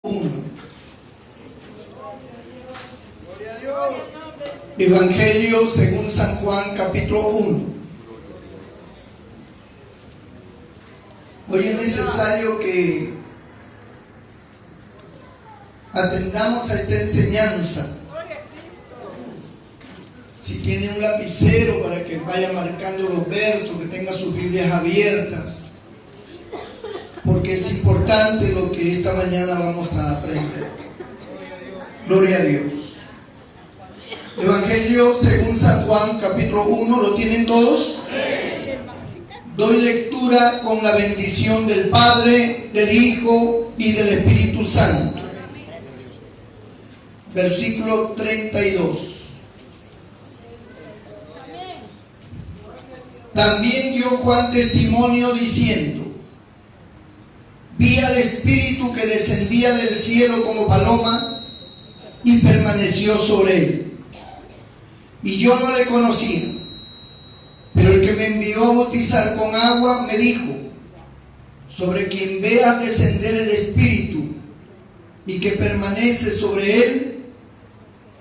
1. Evangelio según San Juan, capítulo 1. Hoy es necesario que atendamos a esta enseñanza. Si tiene un lapicero para que vaya marcando los versos, que tenga sus Biblias abiertas, porque es importante lo que esta mañana vamos a aprender. Gloria a Dios. Evangelio según San Juan, capítulo 1, ¿lo tienen todos? Doy lectura con la bendición del Padre, del Hijo y del Espíritu Santo. Versículo 32. También dio Juan testimonio diciendo: vi al Espíritu que descendía del cielo como paloma y permaneció sobre él. Y yo no le conocía, pero el que me envió a bautizar con agua me dijo: sobre quien veas descender el Espíritu y que permanece sobre él,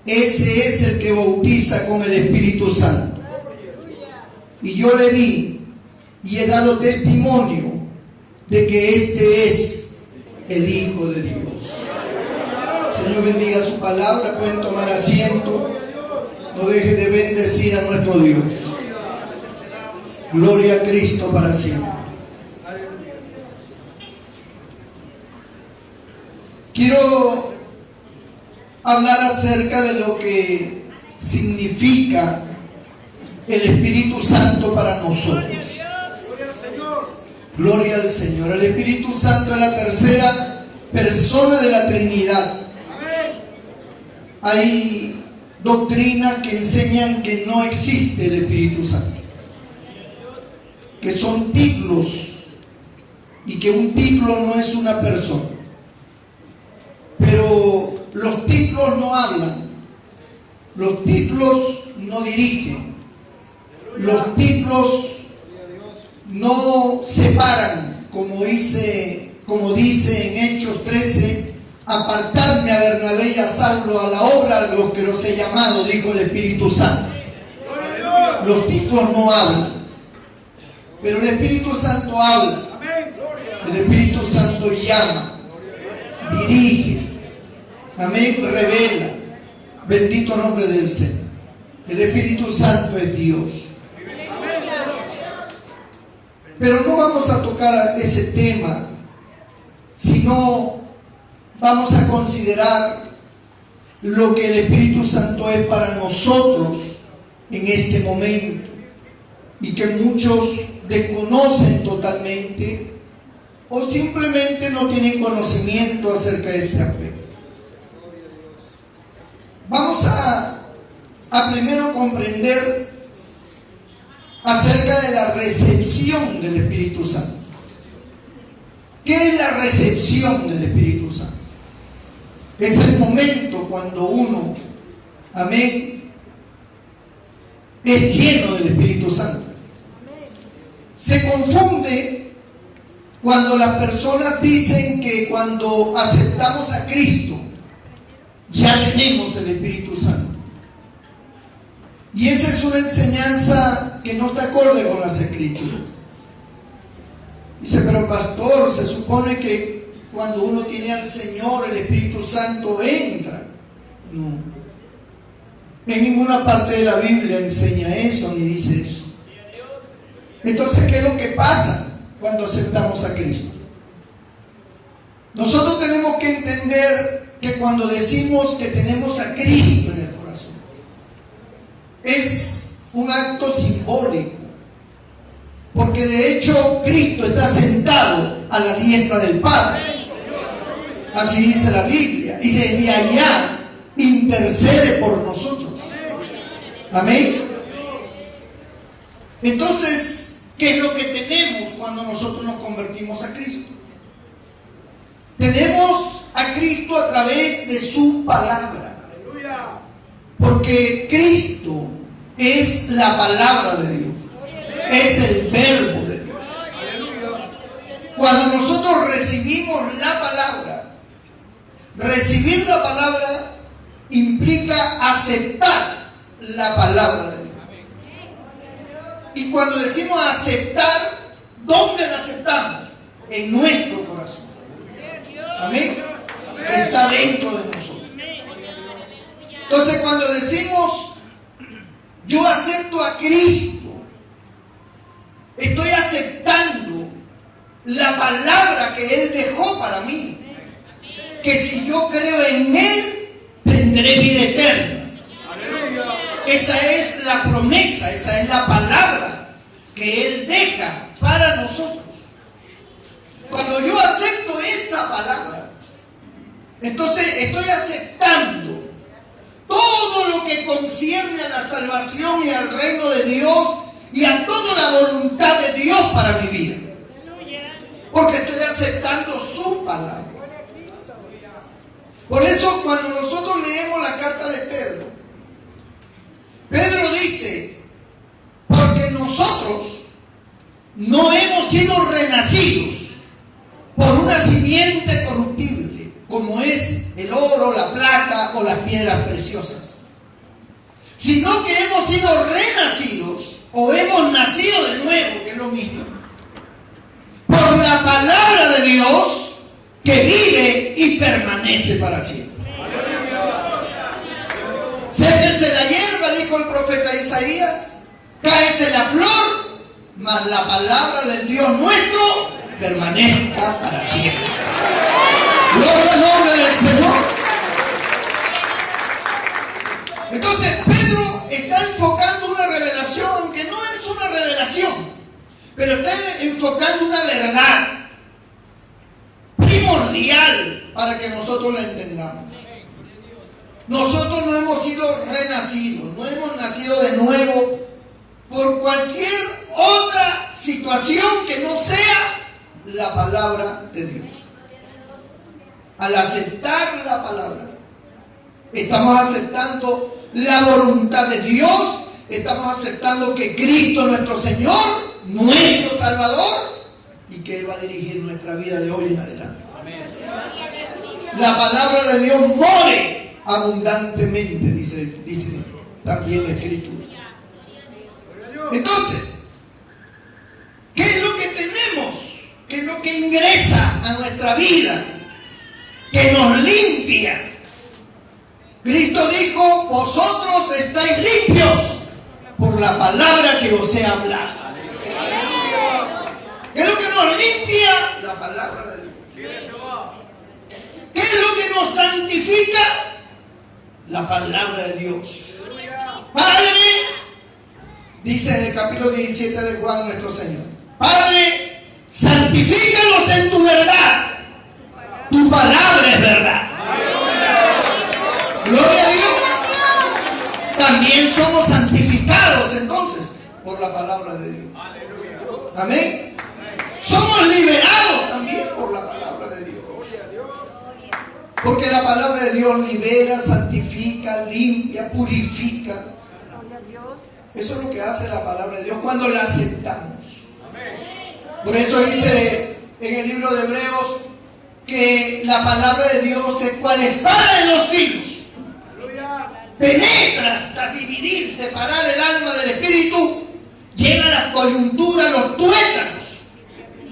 ese es el que bautiza con el Espíritu Santo. Y yo le vi y he dado testimonio de que este es el Hijo de Dios. Señor, bendiga su palabra. Pueden tomar asiento. No deje de bendecir a nuestro Dios. Gloria a Cristo para siempre. Quiero hablar acerca de lo que significa el Espíritu Santo para nosotros. Gloria al Señor. El Espíritu Santo es la tercera persona de la Trinidad. Hay doctrinas que enseñan que no existe el Espíritu Santo, que son títulos y que un título no es una persona. Pero los títulos no hablan, los títulos no dirigen, los títulos no separan, como dice en Hechos 13: apartadme a Bernabé y a Saulo a la obra a los que los he llamado, dijo el Espíritu Santo. Los títulos no hablan, pero el Espíritu Santo habla. El Espíritu Santo llama, dirige, amén, revela. Bendito nombre del Señor. El Espíritu Santo es Dios. Pero no vamos a tocar ese tema, sino vamos a considerar lo que el Espíritu Santo es para nosotros en este momento, y que muchos desconocen totalmente o simplemente no tienen conocimiento acerca de este aspecto. Vamos a primero comprender acerca de la recepción del Espíritu Santo. ¿Qué es la recepción del Espíritu Santo? Es el momento cuando uno, amén, es lleno del Espíritu Santo. Se confunde cuando las personas dicen que cuando aceptamos a Cristo ya tenemos el Espíritu Santo. Y esa es una enseñanza que no está acorde con las Escrituras. Dice: pero pastor, se supone que cuando uno tiene al Señor, el Espíritu Santo entra. No. En ninguna parte de la Biblia enseña eso ni dice eso. Entonces, ¿qué es lo que pasa cuando aceptamos a Cristo? Nosotros tenemos que entender que cuando decimos que tenemos a Cristo en el corazón, es un acto simbólico, porque de hecho Cristo está sentado a la diestra del Padre. Así dice la Biblia, y desde allá intercede por nosotros. Amén. Entonces, ¿qué es lo que tenemos cuando nosotros nos convertimos a Cristo? Tenemos a Cristo a través de su palabra, porque Cristo es la palabra de Dios, es el verbo de Dios. Cuando nosotros recibimos la palabra, Recibir la palabra implica aceptar la palabra de Dios. Y cuando decimos aceptar, ¿dónde la aceptamos? En nuestro corazón. Amén. Está dentro de nosotros. Entonces, cuando decimos yo acepto a Cristo, estoy aceptando la palabra que Él dejó para mí. Que si yo creo en Él, tendré vida eterna. Esa es la promesa, esa es la palabra que Él deja para nosotros. Cuando yo acepto esa palabra, entonces estoy aceptando todo lo que concierne a la salvación y al reino de Dios y a toda la voluntad de Dios para mi vida. Porque estoy aceptando su palabra. Por eso cuando nosotros leemos la carta de Pedro, Pedro dice, porque nosotros no hemos sido renacidos por una simiente corruptible, como es el oro, la plata o las piedras preciosas, sino que hemos sido renacidos o hemos nacido de nuevo, que es lo mismo, por la palabra de Dios que vive y permanece para siempre. Séquese la hierba, dijo el profeta Isaías, cáese la flor, mas la palabra del Dios nuestro permanezca para siempre. Gloria al nombre del Señor. Entonces Pedro está enfocando una revelación que no es una revelación, pero está enfocando una verdad primordial para que nosotros la entendamos. Nosotros no hemos sido renacidos, no hemos nacido de nuevo por cualquier otra situación que no sea la palabra de Dios. Al aceptar la palabra, estamos aceptando la voluntad de Dios, estamos aceptando que Cristo es nuestro Señor, nuestro Salvador, y que Él va a dirigir nuestra vida de hoy en adelante. La palabra de Dios more abundantemente, dice también la Escritura. Entonces, ¿qué es lo que tenemos? ¿Qué es lo que ingresa a nuestra vida? Que nos limpia. Cristo dijo, vosotros estáis limpios por la palabra que os he hablado. ¿Qué es lo que nos limpia? La palabra de Dios. ¿Qué es lo que nos santifica? La palabra de Dios. Padre, dice en el capítulo 17 de Juan nuestro Señor, Padre, santifícalos en tu verdad. Tu palabra es verdad. Gloria a Dios. También somos santificados entonces por la palabra de Dios. Amén. Somos liberados también por la palabra de Dios. Porque la palabra de Dios libera, santifica, limpia, purifica. Eso es lo que hace la palabra de Dios cuando la aceptamos. Por eso dice en el libro de Hebreos que la palabra de Dios es cual espada de dos filos. Penetra hasta dividir, separar el alma del espíritu, llega a las coyunturas, los tuétanos,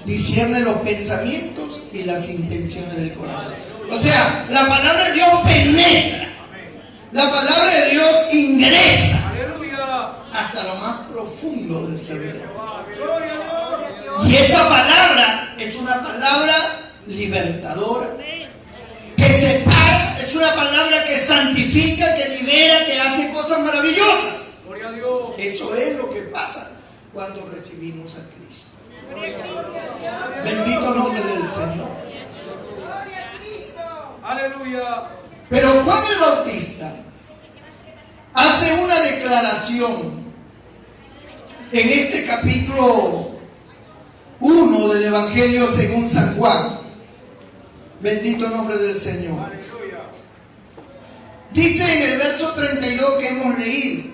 discierne los pensamientos y las intenciones del corazón. O sea, la palabra de Dios penetra, la palabra de Dios ingresa hasta lo más profundo del cerebro. Y esa palabra es una palabra libertadora, que separa, es una palabra que santifica, que libera, que hace cosas maravillosas. Eso es lo que pasa cuando recibimos a Cristo. Bendito nombre del Señor. Aleluya. Pero Juan el Bautista hace una declaración en este capítulo 1 del Evangelio según San Juan. Bendito nombre del Señor. Dice en el verso 32 que hemos leído: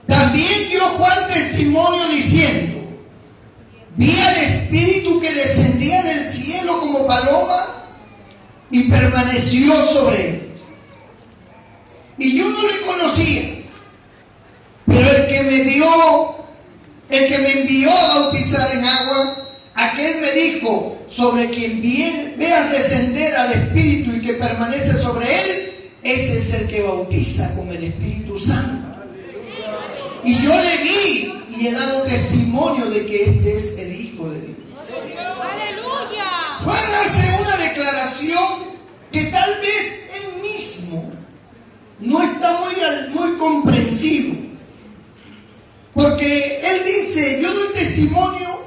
también dio Juan testimonio diciendo, vi al Espíritu que descendía del cielo como paloma y permaneció sobre él. Y yo no le conocía, pero el que me envió a bautizar en agua, aquel me dijo: sobre quien veas descender al Espíritu y que permanece sobre él, ese es el que bautiza con el Espíritu Santo. Y yo le vi y he dado testimonio de que este es el Hijo de Dios. ¡Aleluya! Juan hace una declaración que tal vez él mismo no está muy comprensivo, porque él dice: yo doy testimonio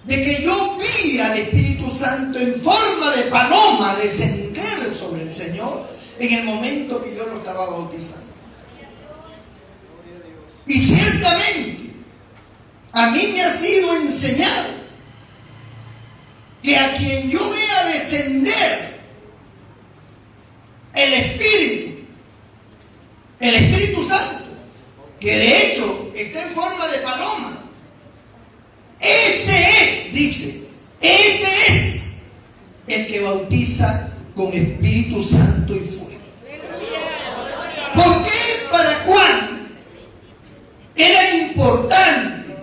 de que yo vi al Espíritu Santo en forma de paloma descender sobre el Señor en el momento que yo lo estaba bautizando. Y ciertamente a mí me ha sido enseñado que a quien yo vea descender el Espíritu Santo, que de hecho está en forma de paloma, ese es el que bautiza con Espíritu Santo y fuego. ¿Por qué para Juan era importante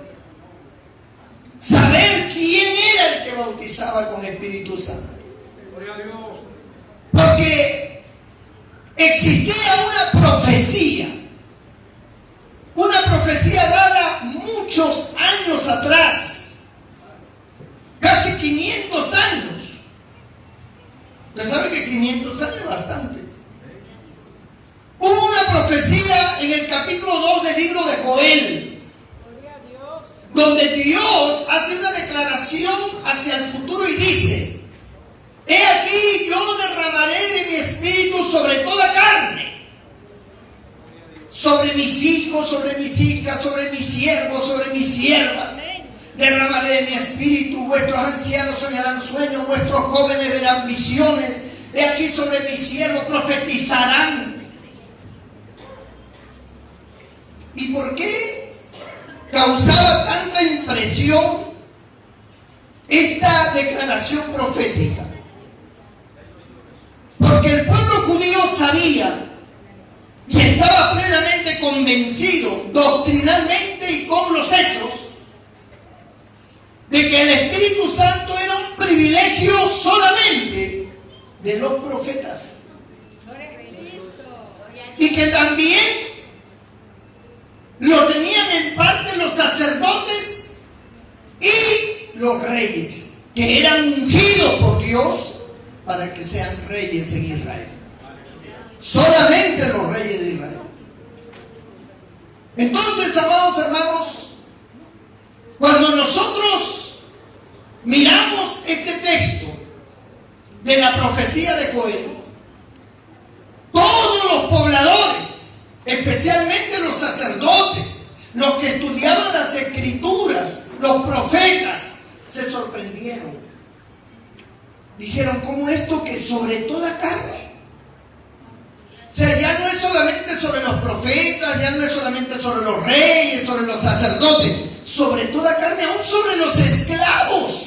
saber quién era el que bautizaba con Espíritu Santo? Porque existía una profecía dada muchos años atrás, casi 500 años. ¿Usted sabe que 500 años es bastante? Hubo una profecía en el capítulo 2 del libro de Joel, donde Dios hace una declaración hacia el futuro y dice: he aquí, yo derramaré de mi espíritu sobre toda carne, sobre mis hijos, sobre mis hijas, sobre mis siervos, sobre mis siervas. Derramaré de mi espíritu, vuestros ancianos soñarán sueños, vuestros jóvenes verán visiones. He aquí, sobre mis siervos profetizarán. ¿Y por qué causaba tanta impresión esta declaración profética? Porque el pueblo judío sabía y estaba plenamente convencido, doctrinalmente y con los hechos, de que el Espíritu Santo era un privilegio solamente de los profetas, y que también lo tenían en parte los sacerdotes y los reyes, que eran ungidos por Dios para que sean reyes en Israel. Solamente los reyes de Israel. Entonces, amados hermanos, cuando nosotros miramos este texto de la profecía de Joel, todos los pobladores, especialmente los sacerdotes, los que estudiaban las escrituras, los profetas, se sorprendieron. Dijeron: ¿cómo esto que sobre toda carne? O sea, ya no es solamente sobre los profetas, ya no es solamente sobre los reyes, sobre los sacerdotes, sobre toda carne, aún sobre los esclavos.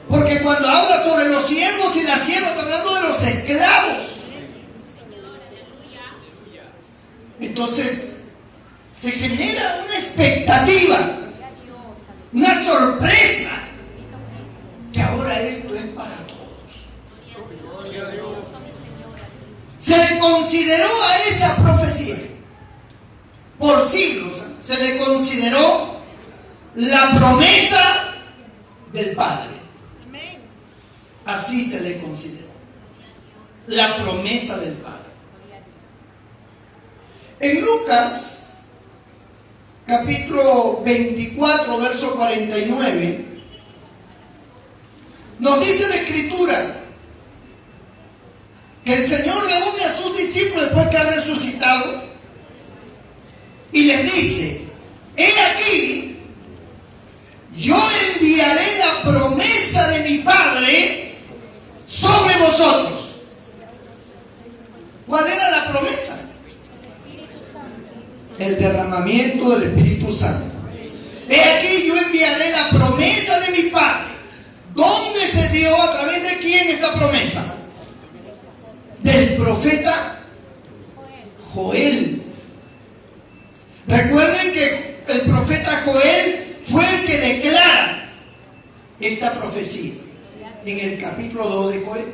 Porque cuando habla sobre los siervos y las siervas, está hablando de los esclavos. Entonces, se genera una expectativa, una sorpresa, que ahora esto es para todos. Se le consideró a esa profecía, por siglos, se le consideró la promesa del Padre. Así se le consideró, la promesa del Padre. En Lucas, capítulo 24, verso 49, nos dice la Escritura que el Señor reúne a sus discípulos después que ha resucitado y les dice: he aquí, yo enviaré la promesa de mi Padre sobre vosotros. ¿Cuál era la promesa? El derramamiento del Espíritu Santo. He aquí, yo enviaré la promesa de mi Padre. ¿Dónde se dio? ¿A través de quién esta promesa? Del profeta Joel. Recuerden que el profeta Joel fue el que declara esta profecía en el capítulo 2 de Joel.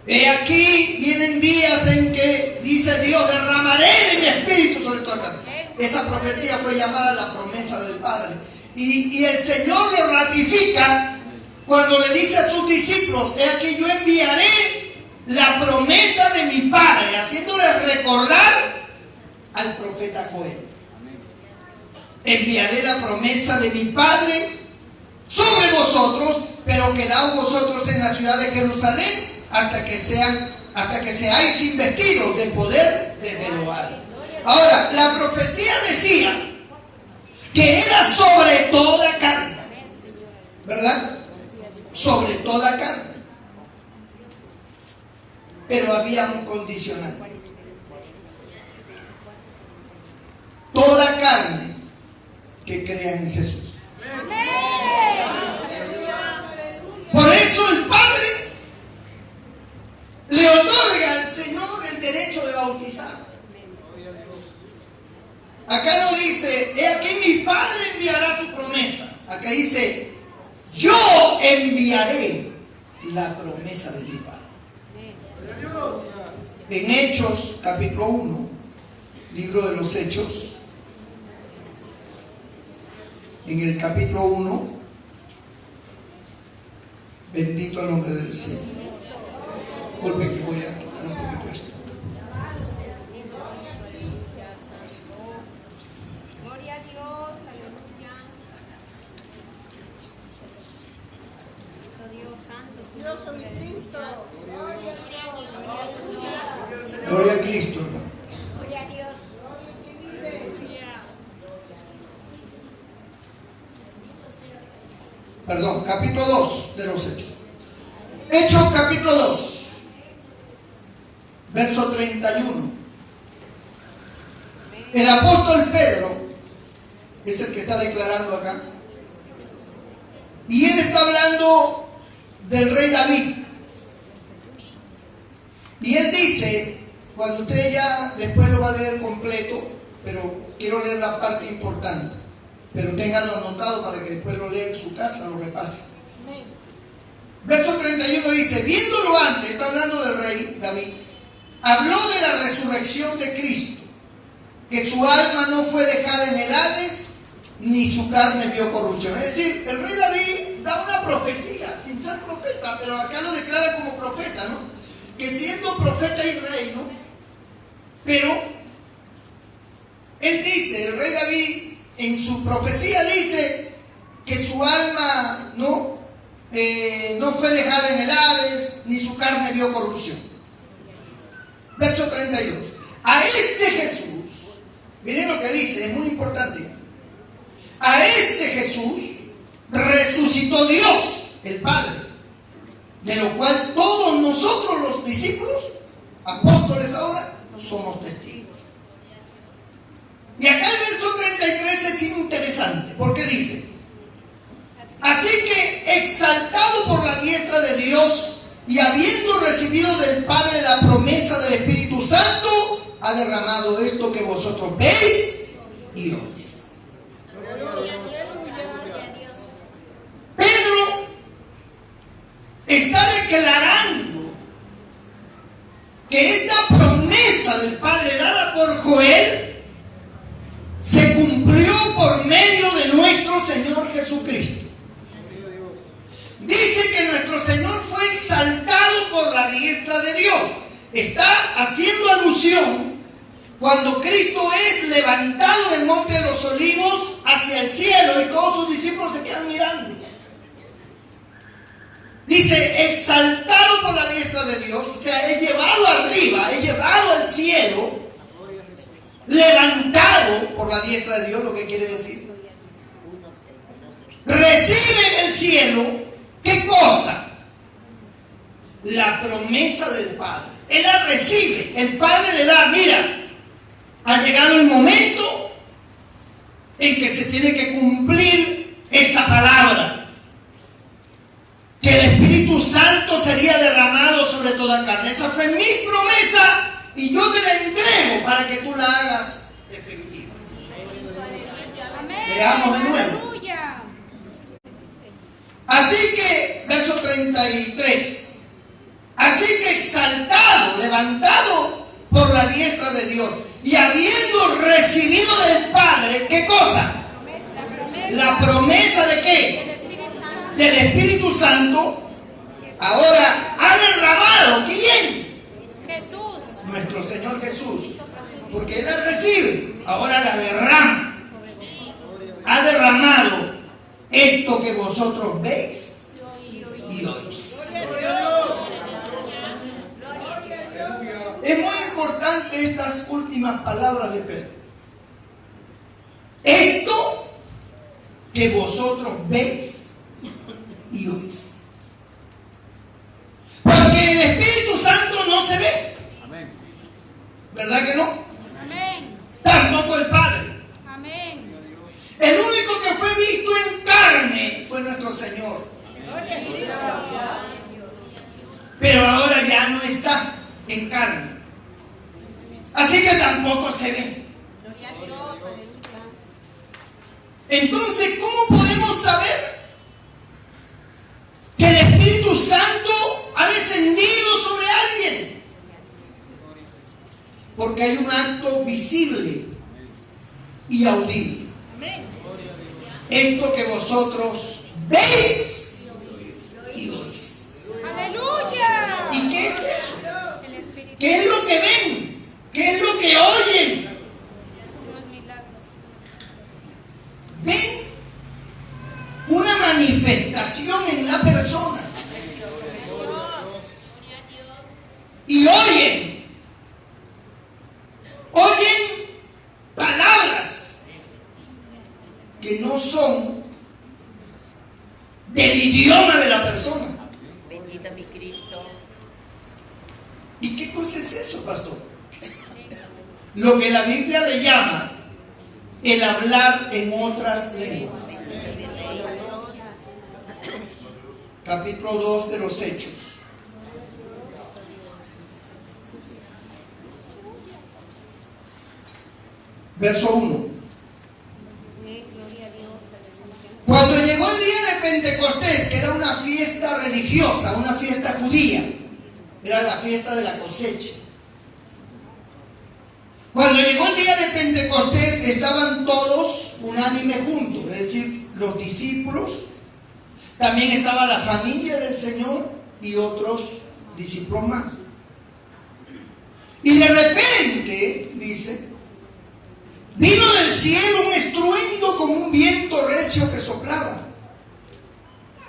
He aquí vienen días en que dice Dios, derramaré de mi espíritu sobre toda carne. Esa profecía fue llamada la promesa del Padre. Y el Señor lo ratifica cuando le dice a sus discípulos, he aquí yo enviaré la promesa de mi Padre, haciéndole recordar al profeta Joel. Enviaré la promesa de mi Padre sobre vosotros, pero quedaos vosotros en la ciudad de Jerusalén hasta que seáis investidos de poder desde lo alto. Ahora, la profecía decía que era sobre toda carne, ¿verdad? Sobre toda carne. Pero había un condicional. Toda carne que crea en Jesús. Por eso el Padre le otorga al Señor el derecho de bautizar. Acá no dice, he aquí mi Padre enviará su promesa. Acá dice, yo enviaré la promesa de mi Padre. En Hechos, capítulo 1, libro de los Hechos, en el capítulo 1, bendito el nombre del Señor. Disculpe que voy a quitar un poquito esto. Gloria a Dios, aleluya. Dios santo, Dios soy Cristo. Gloria a Cristo, hermano. Gloria a Dios. Perdón, capítulo 2 de los Hechos. Hechos capítulo 2, verso 31. El apóstol Pedro es el que está declarando acá. Y él está hablando del rey David. Y él dice, cuando usted ya después lo va a leer completo, pero quiero leer la parte importante. Pero ténganlo anotado para que después lo lea en su casa, lo repase. Verso 31 dice, viéndolo antes, está hablando del rey David, habló de la resurrección de Cristo, que su alma no fue dejada en el Hades, ni su carne vio corrupción. Es decir, el rey David da una profecía, sin ser profeta, pero acá lo declara como profeta, ¿no? Que siendo profeta y rey, ¿no? Pero él dice, el rey David en su profecía dice que su alma no fue dejada en el Hades, ni su carne vio corrupción. Verso 32. A este Jesús, miren lo que dice, es muy importante. A este Jesús resucitó Dios, el Padre, de lo cual todos nosotros los discípulos, apóstoles ahora, somos testigos. Y acá el verso 33 es interesante, porque dice, así que exaltado por la diestra de Dios y habiendo recibido del Padre la promesa del Espíritu Santo, ha derramado esto que vosotros veis y oís. Pedro está declarando que esta promesa del Padre dada por Joel se cumplió por medio de nuestro Señor Jesucristo. Dice que nuestro Señor fue exaltado por la diestra de Dios. Está haciendo alusión cuando Cristo es levantado del monte de los olivos hacia el cielo y todos sus discípulos se quedan mirando. Dice, exaltado por la diestra de Dios, o sea, es llevado arriba, es llevado al cielo, levantado por la diestra de Dios, lo que quiere decir. Recibe en el cielo, ¿qué cosa? La promesa del Padre. Él la recibe, el Padre le da, mira, ha llegado el momento en que se tiene que cumplir esta palabra. Espíritu Santo sería derramado sobre toda carne. Esa fue mi promesa y yo te la entrego para que tú la hagas efectiva. Veamos de nuevo. Así que, verso 33. Así que exaltado, levantado por la diestra de Dios y habiendo recibido del Padre, ¿qué cosa? La promesa de qué? Del Espíritu Santo. Ahora ha derramado, ¿quién? Jesús. Nuestro Señor Jesús. Porque Él la recibe, ahora la derrama. Ha derramado esto que vosotros veis y oís. Es muy importante estas últimas palabras de Pedro. Esto que vosotros veis y oís. Porque el Espíritu Santo no se ve. Amén. ¿Verdad que no? Amén. Tampoco el Padre. Amén. El único que fue visto en carne fue nuestro Señor. Pero ahora ya no está en carne. Así que tampoco se ve. Entonces, ¿cómo podemos saber que el Espíritu Santo ha descendido sobre alguien? Porque hay un acto visible y audible. Esto que vosotros veis y oís. Aleluya. ¿Y qué es eso? El Espíritu. ¿Qué es lo que ven? ¿Qué es lo que oyen? Los milagros. Ven una manifestación en la persona. Y oyen palabras que no son del idioma de la persona. Bendita mi Cristo. ¿Y qué cosa es eso, pastor? Lo que la Biblia le llama el hablar en otras lenguas. Capítulo 2 de los Hechos. Verso 1. Cuando llegó el día de Pentecostés, que era una fiesta religiosa, una fiesta judía, era la fiesta de la cosecha. Cuando llegó el día de Pentecostés, estaban todos unánimes juntos, es decir, los discípulos, también estaba la familia del Señor y otros discípulos más. Y de repente, dice, vino del cielo un estruendo como un viento recio que soplaba,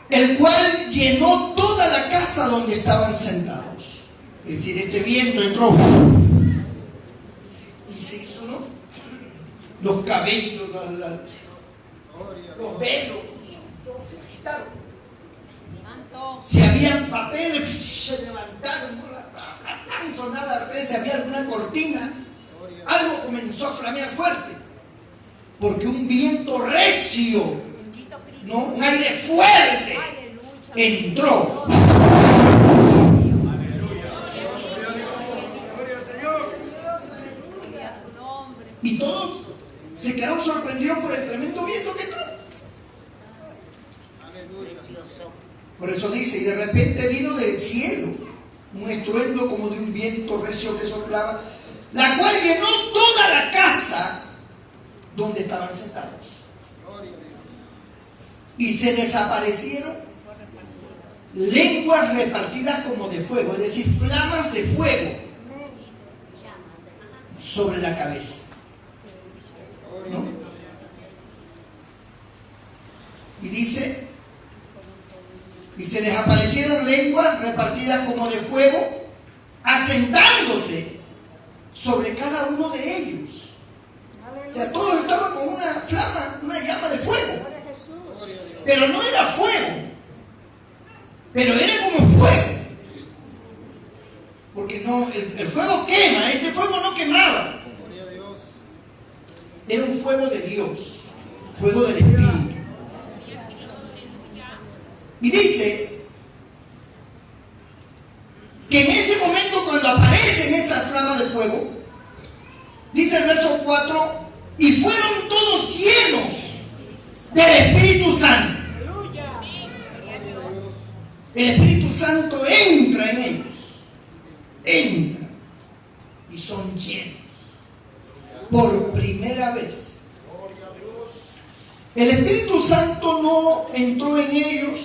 el cual llenó toda la casa donde estaban sentados. Es decir, este viento entró y se hizo, ¿no? Los cabellos, los velos, se agitaron. Si habían papeles, se levantaron, ¿no? Sonaba de repente, si había alguna cortina, algo comenzó a flamear fuerte, porque un viento recio, ¿no? Un aire fuerte entró. Y todos se quedaron sorprendidos por el tremendo viento que entró. Por eso dice, y de repente vino del cielo un estruendo como de un viento recio que soplaba, la cual llenó toda la casa donde estaban sentados. Y se les aparecieron lenguas repartidas como de fuego, es decir, flamas de fuego sobre la cabeza, ¿no? Y dice, y se les aparecieron lenguas repartidas como de fuego, asentándose sobre cada uno de ellos. O sea, todos estaban con una flama, una llama de fuego. Pero no era fuego, pero era como fuego. Porque no, el fuego quema, este fuego no quemaba. Era un fuego de Dios, fuego del Espíritu. Y dice que en ese momento cuando aparecen esas flamas de fuego, dice el verso 4, y fueron todos llenos del Espíritu Santo. El Espíritu Santo entra en ellos, entra, y son llenos por primera vez. El Espíritu Santo no entró en ellos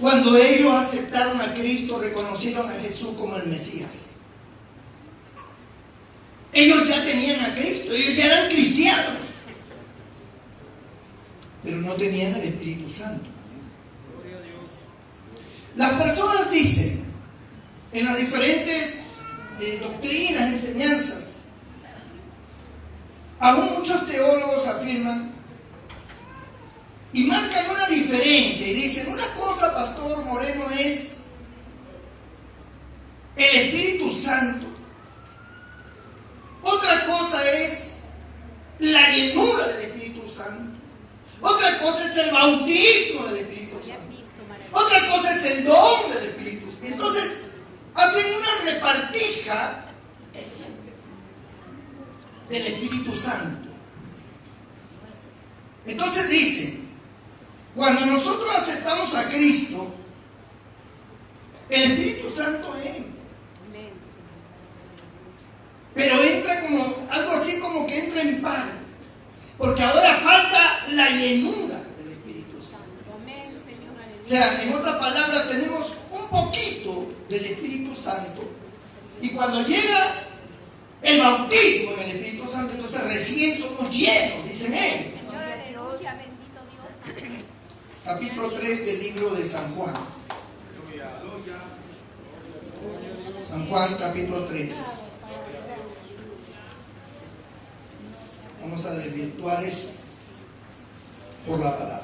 cuando ellos aceptaron a Cristo, reconocieron a Jesús como el Mesías. Ellos ya tenían a Cristo, ellos ya eran cristianos, pero no tenían el Espíritu Santo. Las personas dicen en las diferentes doctrinas, enseñanzas, aún muchos teólogos afirman y marcan una diferencia y dicen, una cosa, Pastor Moreno, es el Espíritu Santo, otra cosa es la llenura del Espíritu Santo, otra cosa es el bautismo del Espíritu Santo, otra cosa es el don del Espíritu Santo. Entonces hacen una repartija del Espíritu Santo. Entonces dicen, cuando nosotros aceptamos a Cristo, el Espíritu Santo entra. Pero entra como algo así como que entra en par, porque ahora falta la llenura del Espíritu Santo. O sea, en otras palabras, tenemos un poquito del Espíritu Santo, y cuando llega el bautismo en el Espíritu Santo, entonces recién somos llenos, dicen ellos. Capítulo 3 del libro de San Juan. San Juan, capítulo 3. Vamos a desvirtuar esto por la palabra.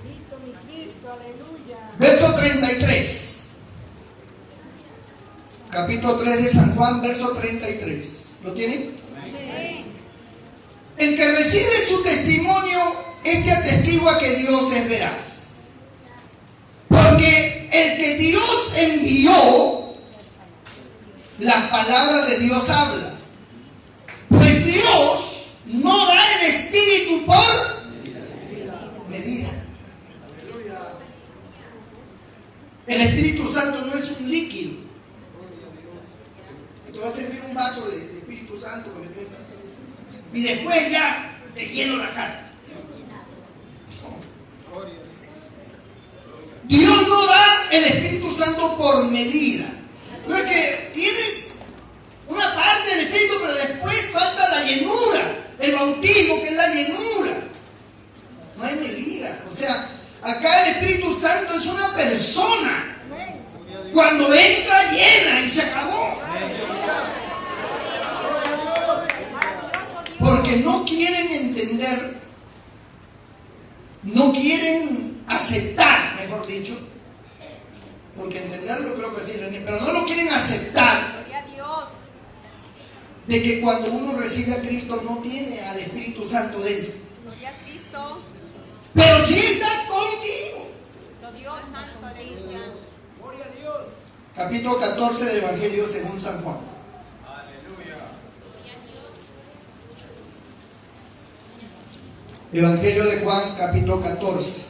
Bendito mi Cristo, aleluya. Verso 33. Capítulo 3 de San Juan, verso 33. ¿Lo tienen? El que recibe su testimonio, este atestigua que Dios es veraz. Porque el que Dios envió, las palabras de Dios habla. Pues Dios no da el Espíritu por medida. El Espíritu Santo no es un líquido. Te va a servir un vaso de Espíritu Santo para que tengas, y después ya te lleno la cara. No. Dios no da el Espíritu Santo por medida. No es que tienes una parte del Espíritu, pero después falta la llenura, el bautismo, que es la llenura. No hay medida. O sea, acá el Espíritu Santo es una persona. Cuando entra, llena y se acabó. Porque no quieren entender, no quieren aceptar, mejor dicho, porque entenderlo creo que sí, pero no lo quieren aceptar, de que cuando uno recibe a Cristo no tiene al Espíritu Santo dentro. Gloria a Cristo. Pero sí está contigo. Dios santo, aleluya. Gloria a Dios. Capítulo 14 del Evangelio según San Juan. Evangelio de Juan, capítulo 14.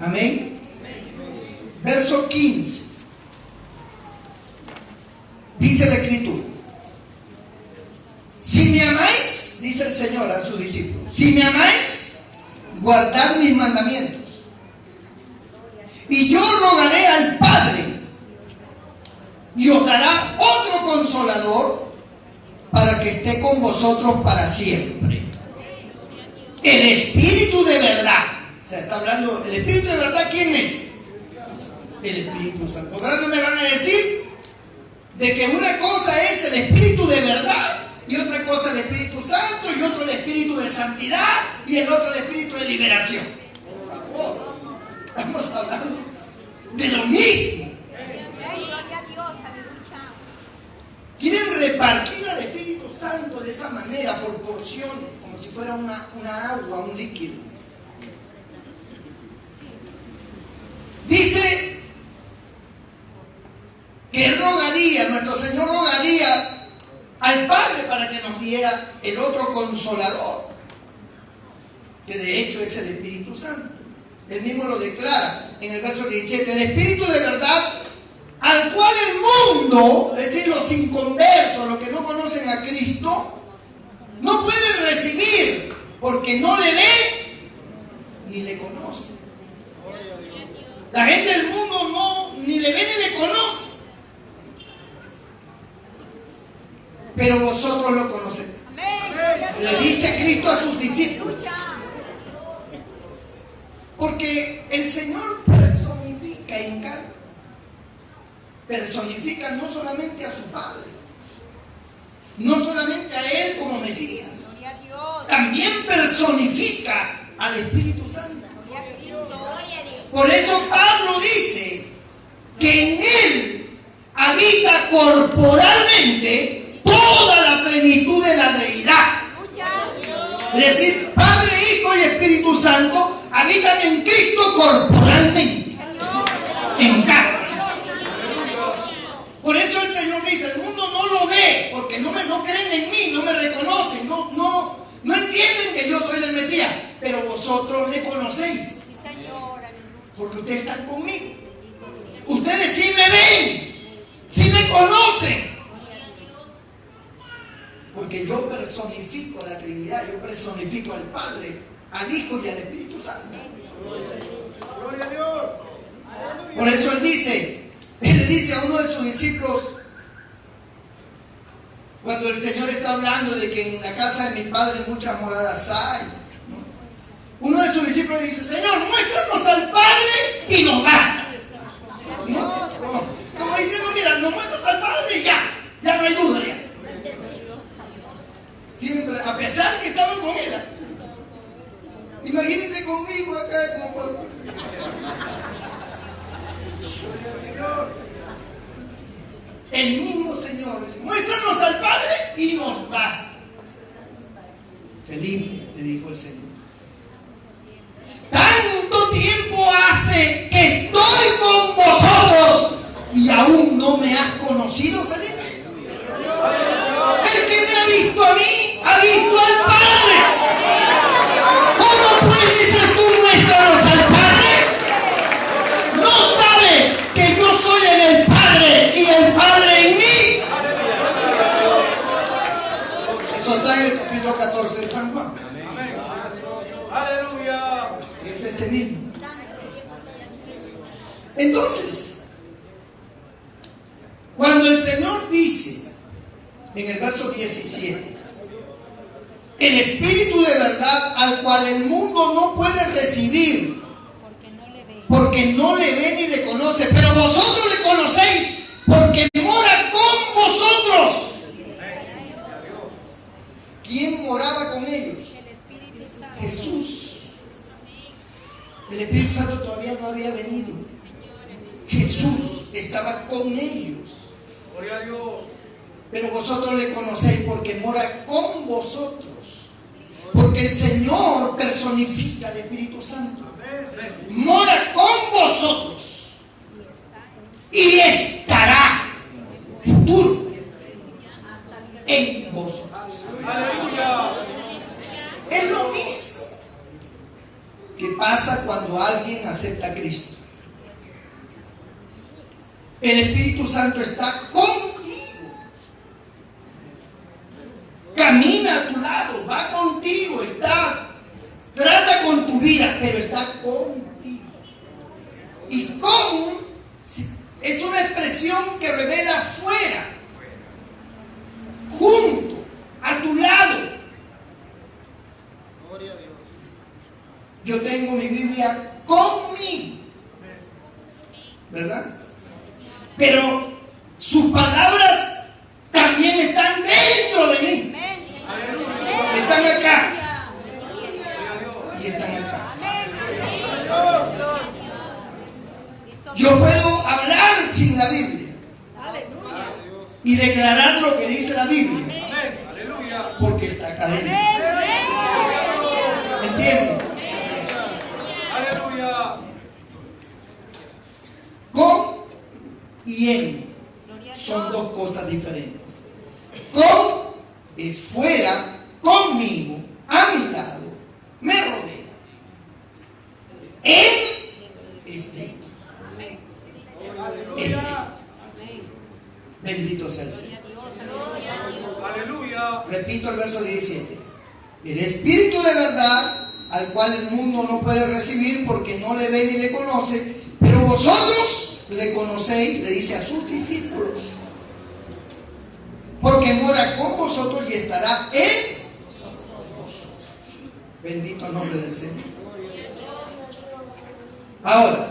Amén. Verso 15. Dice la Escritura: si me amáis, dice el Señor a sus discípulos, si me amáis, guardad mis mandamientos. Y yo rogaré al Padre, y os dará otro consolador, para que esté con vosotros para siempre. El Espíritu de verdad. O sea, está hablando, el Espíritu de verdad, ¿quién es? El Espíritu Santo. Ahora no me van a decir de que una cosa es el Espíritu de verdad, y otra cosa el Espíritu Santo, y otro el Espíritu de santidad, y el otro el Espíritu de liberación. Por favor, estamos hablando de lo mismo. Gloria a Dios, aleluya. Quieren repartir al Espíritu Santo de esa manera, por porciones, como si fuera una agua, un líquido. Dice que rogaría, nuestro Señor rogaría al Padre para que nos diera el otro consolador, que de hecho es el Espíritu Santo. Él mismo lo declara en el verso 17, el Espíritu de verdad, al cual el mundo, es decir, los inconversos, los que no conocen a Cristo, no pueden recibir, porque no le ve ni le conoce. La gente del mundo no ni le ve ni le conoce, pero vosotros lo conocéis. Le dice Cristo a sus discípulos, porque el Señor personifica en carne, personifica no solamente a su Padre, no solamente a Él como Mesías, también personifica al Espíritu Santo. Por eso Pablo dice que en Él habita corporalmente toda la plenitud de la deidad. Es decir, Padre, Hijo y Espíritu Santo habitan en Cristo corporalmente, en carne. Por eso el Señor dice, el mundo no lo ve, porque no creen en mí, no me reconocen, no entienden que yo soy el Mesías, pero vosotros le conocéis, porque ustedes están conmigo. Ustedes sí me ven, sí me conocen, porque yo personifico a la Trinidad, yo personifico al Padre, al Hijo y al Espíritu Santo. Gloria a Dios. Por eso Él le dice a uno de sus discípulos, cuando el Señor está hablando de que en la casa de mi Padre muchas moradas hay, ¿no? Uno de sus discípulos dice, Señor, muéstranos al Padre y nos basta, ¿no? Como diciendo, mira, nos muestras al Padre y ya no hay duda ya. Siempre, a pesar que estaban con Él. Imagínense conmigo acá como pastor. El mismo Señor dice, muéstranos al Padre y nos basta. Felipe, le dijo el Señor, tanto tiempo hace que estoy con vosotros y aún no me has conocido, Felipe. El que me ha visto a mí, ha visto al Padre. ¿Cómo pues dices tú, muéstranos al Padre? ¿No sabes que yo soy en el Padre y el Padre en mí? Eso está en el capítulo 14 de San Juan. Aleluya. Es este mismo. Entonces, cuando el Señor dice en el verso 17, el Espíritu de verdad al cual el mundo no puede recibir porque no le ve ni le conoce, pero vosotros le conocéis porque mora con vosotros. ¿Quién moraba con ellos? Jesús. El Espíritu Santo todavía no había venido. Jesús estaba con ellos. Gloria a Dios. Pero vosotros le conocéis porque mora con vosotros. Porque el Señor personifica al Espíritu Santo. Mora con vosotros. Y estará futuro en vosotros. Aleluya. Es lo mismo que pasa cuando alguien acepta a Cristo. El Espíritu Santo está contigo. Camina a tu lado, va contigo, trata con tu vida, pero está contigo. Y con es una expresión que revela fuera, junto, a tu lado. Yo tengo mi Biblia conmigo, ¿verdad? Pero sus palabras también están dentro de mí. Están acá. Y están acá. Yo puedo hablar sin la Biblia y declarar lo que dice la Biblia, porque está acá dentro. entiendo. Aleluya. Con y en Gloria a son Dios. dos cosas diferentes. Con es fuera, conmigo, a mi lado, me rodea. En es dentro. Es dentro. Bendito sea el Señor. Aleluya. Repito el verso 17. El Espíritu de verdad, al cual el mundo no puede recibir porque no le ve ni le conoce, pero vosotros le conocéis, le dice a sus discípulos, porque mora con vosotros y estará en vosotros. Bendito el nombre del Señor. Ahora,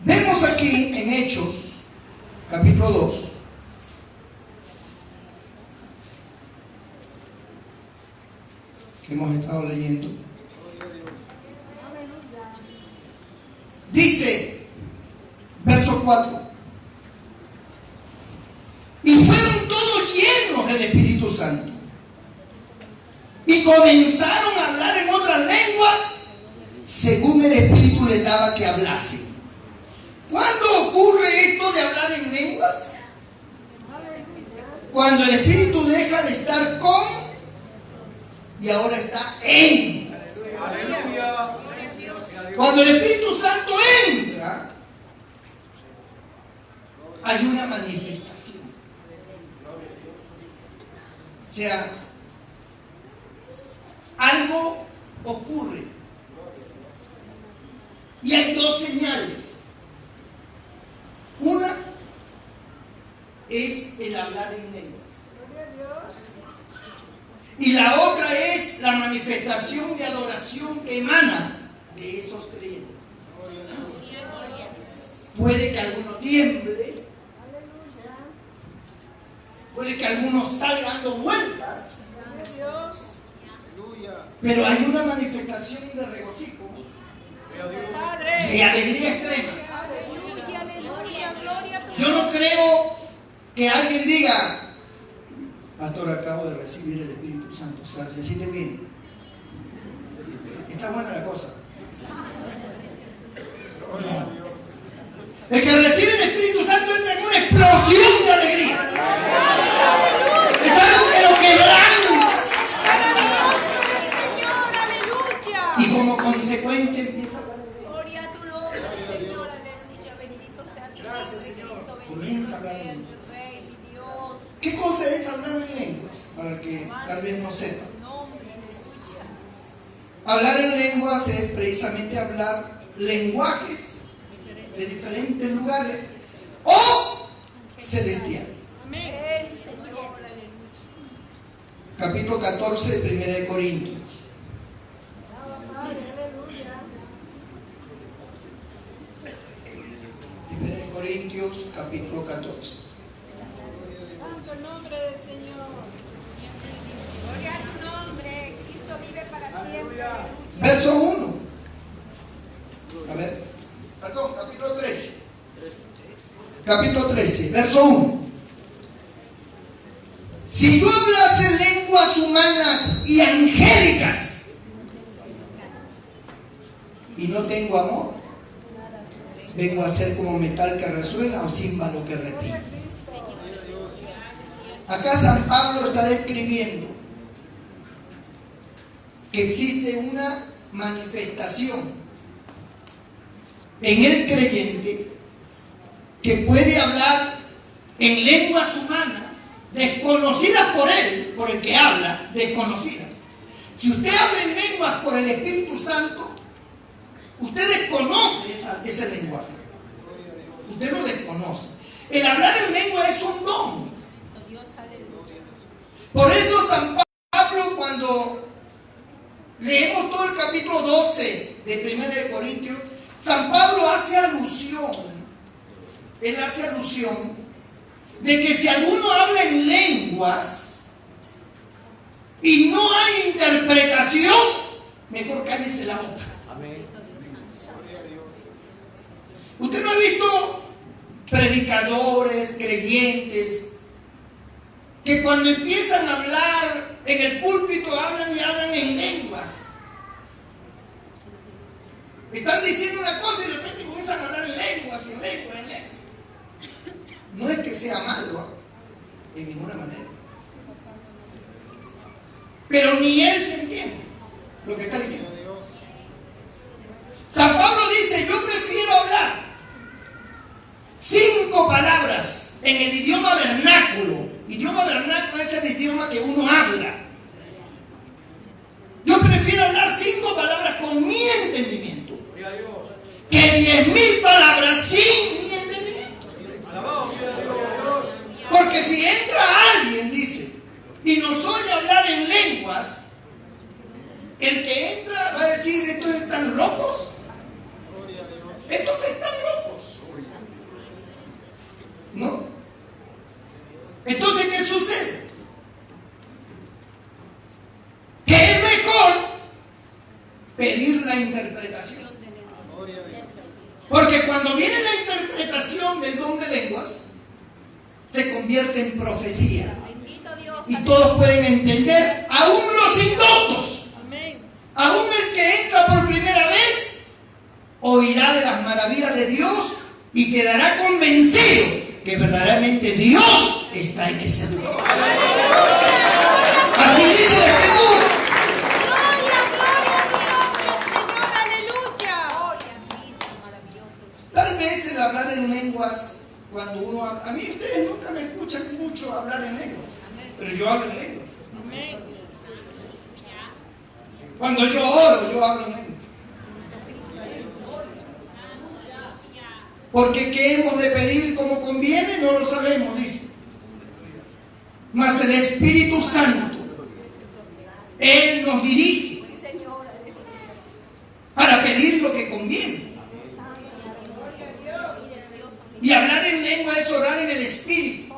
vemos aquí en Hechos, capítulo 2, que hemos estado leyendo. Dice, verso 4, y fueron todos llenos del Espíritu Santo y comenzaron a hablar en otras lenguas según el Espíritu les daba que hablasen. ¿Cuándo ocurre esto de hablar en lenguas? Cuando el Espíritu deja de estar con y ahora está en. Aleluya. Cuando el Espíritu Santo entra, hay una manifestación. O sea, algo ocurre. Y hay dos señales. Una es el hablar en lenguas. Y la otra es la manifestación de adoración que emana de esos creyentes. Puede que alguno tiemble, puede que alguno salga dando vueltas, pero hay una manifestación de regocijo, de alegría extrema. Aleluya, aleluya, gloria a tu Yo no creo que alguien diga, pastor, acabo de recibir el Espíritu Santo, o sea, se siente bien. Está buena la cosa. No. El que recibe el Espíritu Santo entra en una explosión de alegría. Es algo que lo quebranta. Señor, aleluya. Y como consecuencia empieza a hablar en lenguas. Gloria a tu nombre, Señor, aleluya. Bendito sea tu nombre, Cristo. Comienza a Bendito hablar sea en tu Rey, mi Dios. ¿Qué cosa es hablar en lenguas? Para el que tal vez no sepa. Nombre, aleluya. Hablar en lenguas es precisamente hablar lenguajes de diferentes lugares o celestiales. Amén, Señor, aleluya. Capítulo 14 de 1 de Corintios. 1 de Corintios, capítulo 14. Santo el nombre del Señor. Gloria a tu nombre. Cristo vive para siempre. Aleluya. Verso 1. A ver, perdón, capítulo 13. Capítulo 13, verso 1. Si yo hablase lenguas humanas y angélicas y no tengo amor, vengo a ser como metal que resuena o címbalo que repite. Acá San Pablo está describiendo que existe una manifestación en el creyente que puede hablar en lenguas humanas desconocidas por él, por el que habla, desconocidas. Si usted habla en lenguas por el Espíritu Santo, usted desconoce ese lenguaje. Usted lo desconoce. El hablar en lengua es un don. Por eso San Pablo, cuando leemos todo el capítulo 12 de 1 de Corintios, San Pablo hace alusión, él hace alusión de que si alguno habla en lenguas y no hay interpretación, mejor cállese la boca. Amén. Usted no ha visto predicadores, creyentes, que cuando empiezan a hablar en el púlpito hablan y hablan en lenguas. Están diciendo una cosa y de repente comienzan a hablar en lenguas, en lenguas, en lenguas. No es que sea malo, en ninguna manera. Pero ni él se entiende lo que está diciendo. San Pablo dice, yo prefiero hablar 5 palabras en el idioma vernáculo. Idioma vernáculo es el idioma que uno habla. Yo prefiero hablar 5 palabras con mi entendimiento que 10.000 palabras sin mi entendimiento. Porque si entra alguien, dice, y nos oye hablar en lenguas, el que entra va a decir, estos están locos. Estos están locos. ¿No? Entonces, ¿qué sucede? Que es mejor pedir la interpretación. Porque cuando viene la interpretación del don de lenguas, se convierte en profecía. Y todos pueden entender, aún los indoctos. Aún el que entra por primera vez, oirá de las maravillas de Dios y quedará convencido que verdaderamente Dios está en ese lugar. Así dice la Escritura. Tal vez el hablar en lenguas, cuando uno habla, a mí ustedes nunca me escuchan mucho hablar en lenguas, pero yo hablo en lenguas. Cuando yo oro, yo hablo en lenguas. Porque ¿qué hemos de pedir como conviene? No lo sabemos, dice. Mas el Espíritu Santo, Él nos dirige para pedir lo que conviene. Y hablar en lengua es orar en el Espíritu.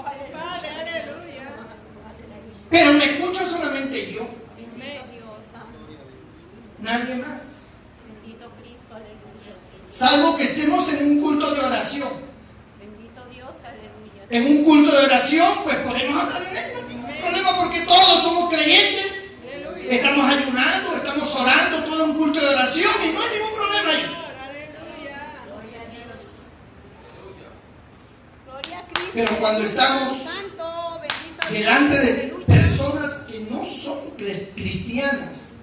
Pero me escucho solamente yo. Nadie más. Salvo que estemos en un culto de oración. En un culto de oración, pues podemos hablar en lengua, ningún problema, porque todos somos creyentes. Estamos ayunando, estamos orando, todo un culto de oración y no hay ningún problema ahí. Pero cuando estamos delante de personas que no son cristianas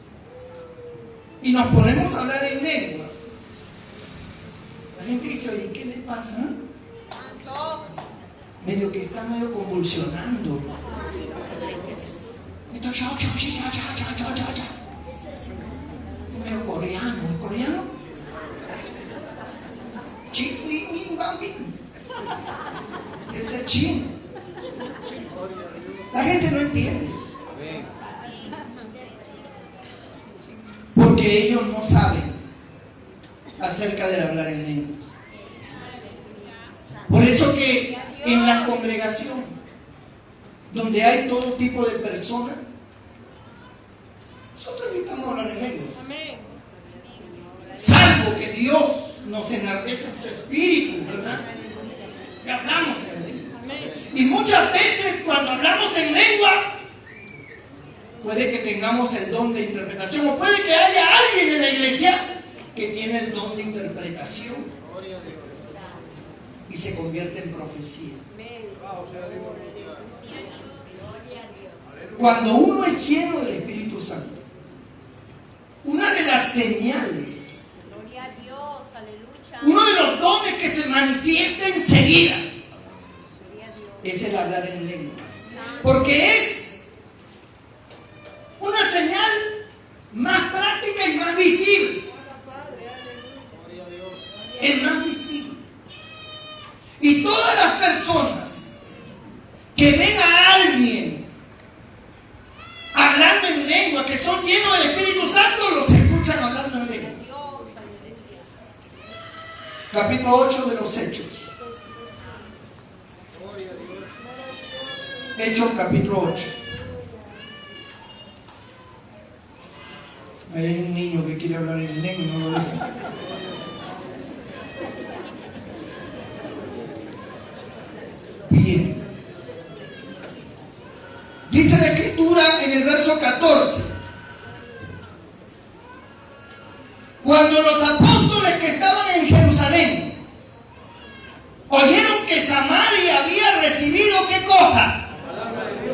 y nos ponemos a hablar en lenguas, la gente dice, oye, ¿qué le pasa? Medio que está medio convulsionando. Está medio coreano. ¿El coreano? Chin, lin, lin, bam, bin. Es el chino. La gente no entiende. Porque ellos no saben acerca del hablar en lenguas. Por eso que en la congregación, donde hay todo tipo de personas, nosotros evitamos hablar en lenguas. Salvo que Dios nos enardece en su espíritu, ¿verdad? Y hablamos en lengua. Y muchas veces cuando hablamos en lengua, puede que tengamos el don de interpretación, o puede que haya alguien en la iglesia que tiene el don de interpretación y se convierte en profecía. Cuando uno es lleno del Espíritu Santo, una de las señales, uno de los dones que se manifiesta enseguida es el hablar en lenguas, porque es una señal más práctica y más visible. Es más visible. Y todas las personas que ven a alguien hablando en lengua, que son llenos del Espíritu Santo, los escuchan hablando en lengua. Capítulo 8 de los Hechos. Hechos capítulo 8. Ahí hay un niño que quiere hablar en lengua y no lo deja. Bien. el verso 14. Cuando los apóstoles que estaban en Jerusalén oyeron que Samaria había recibido, ¿qué cosa?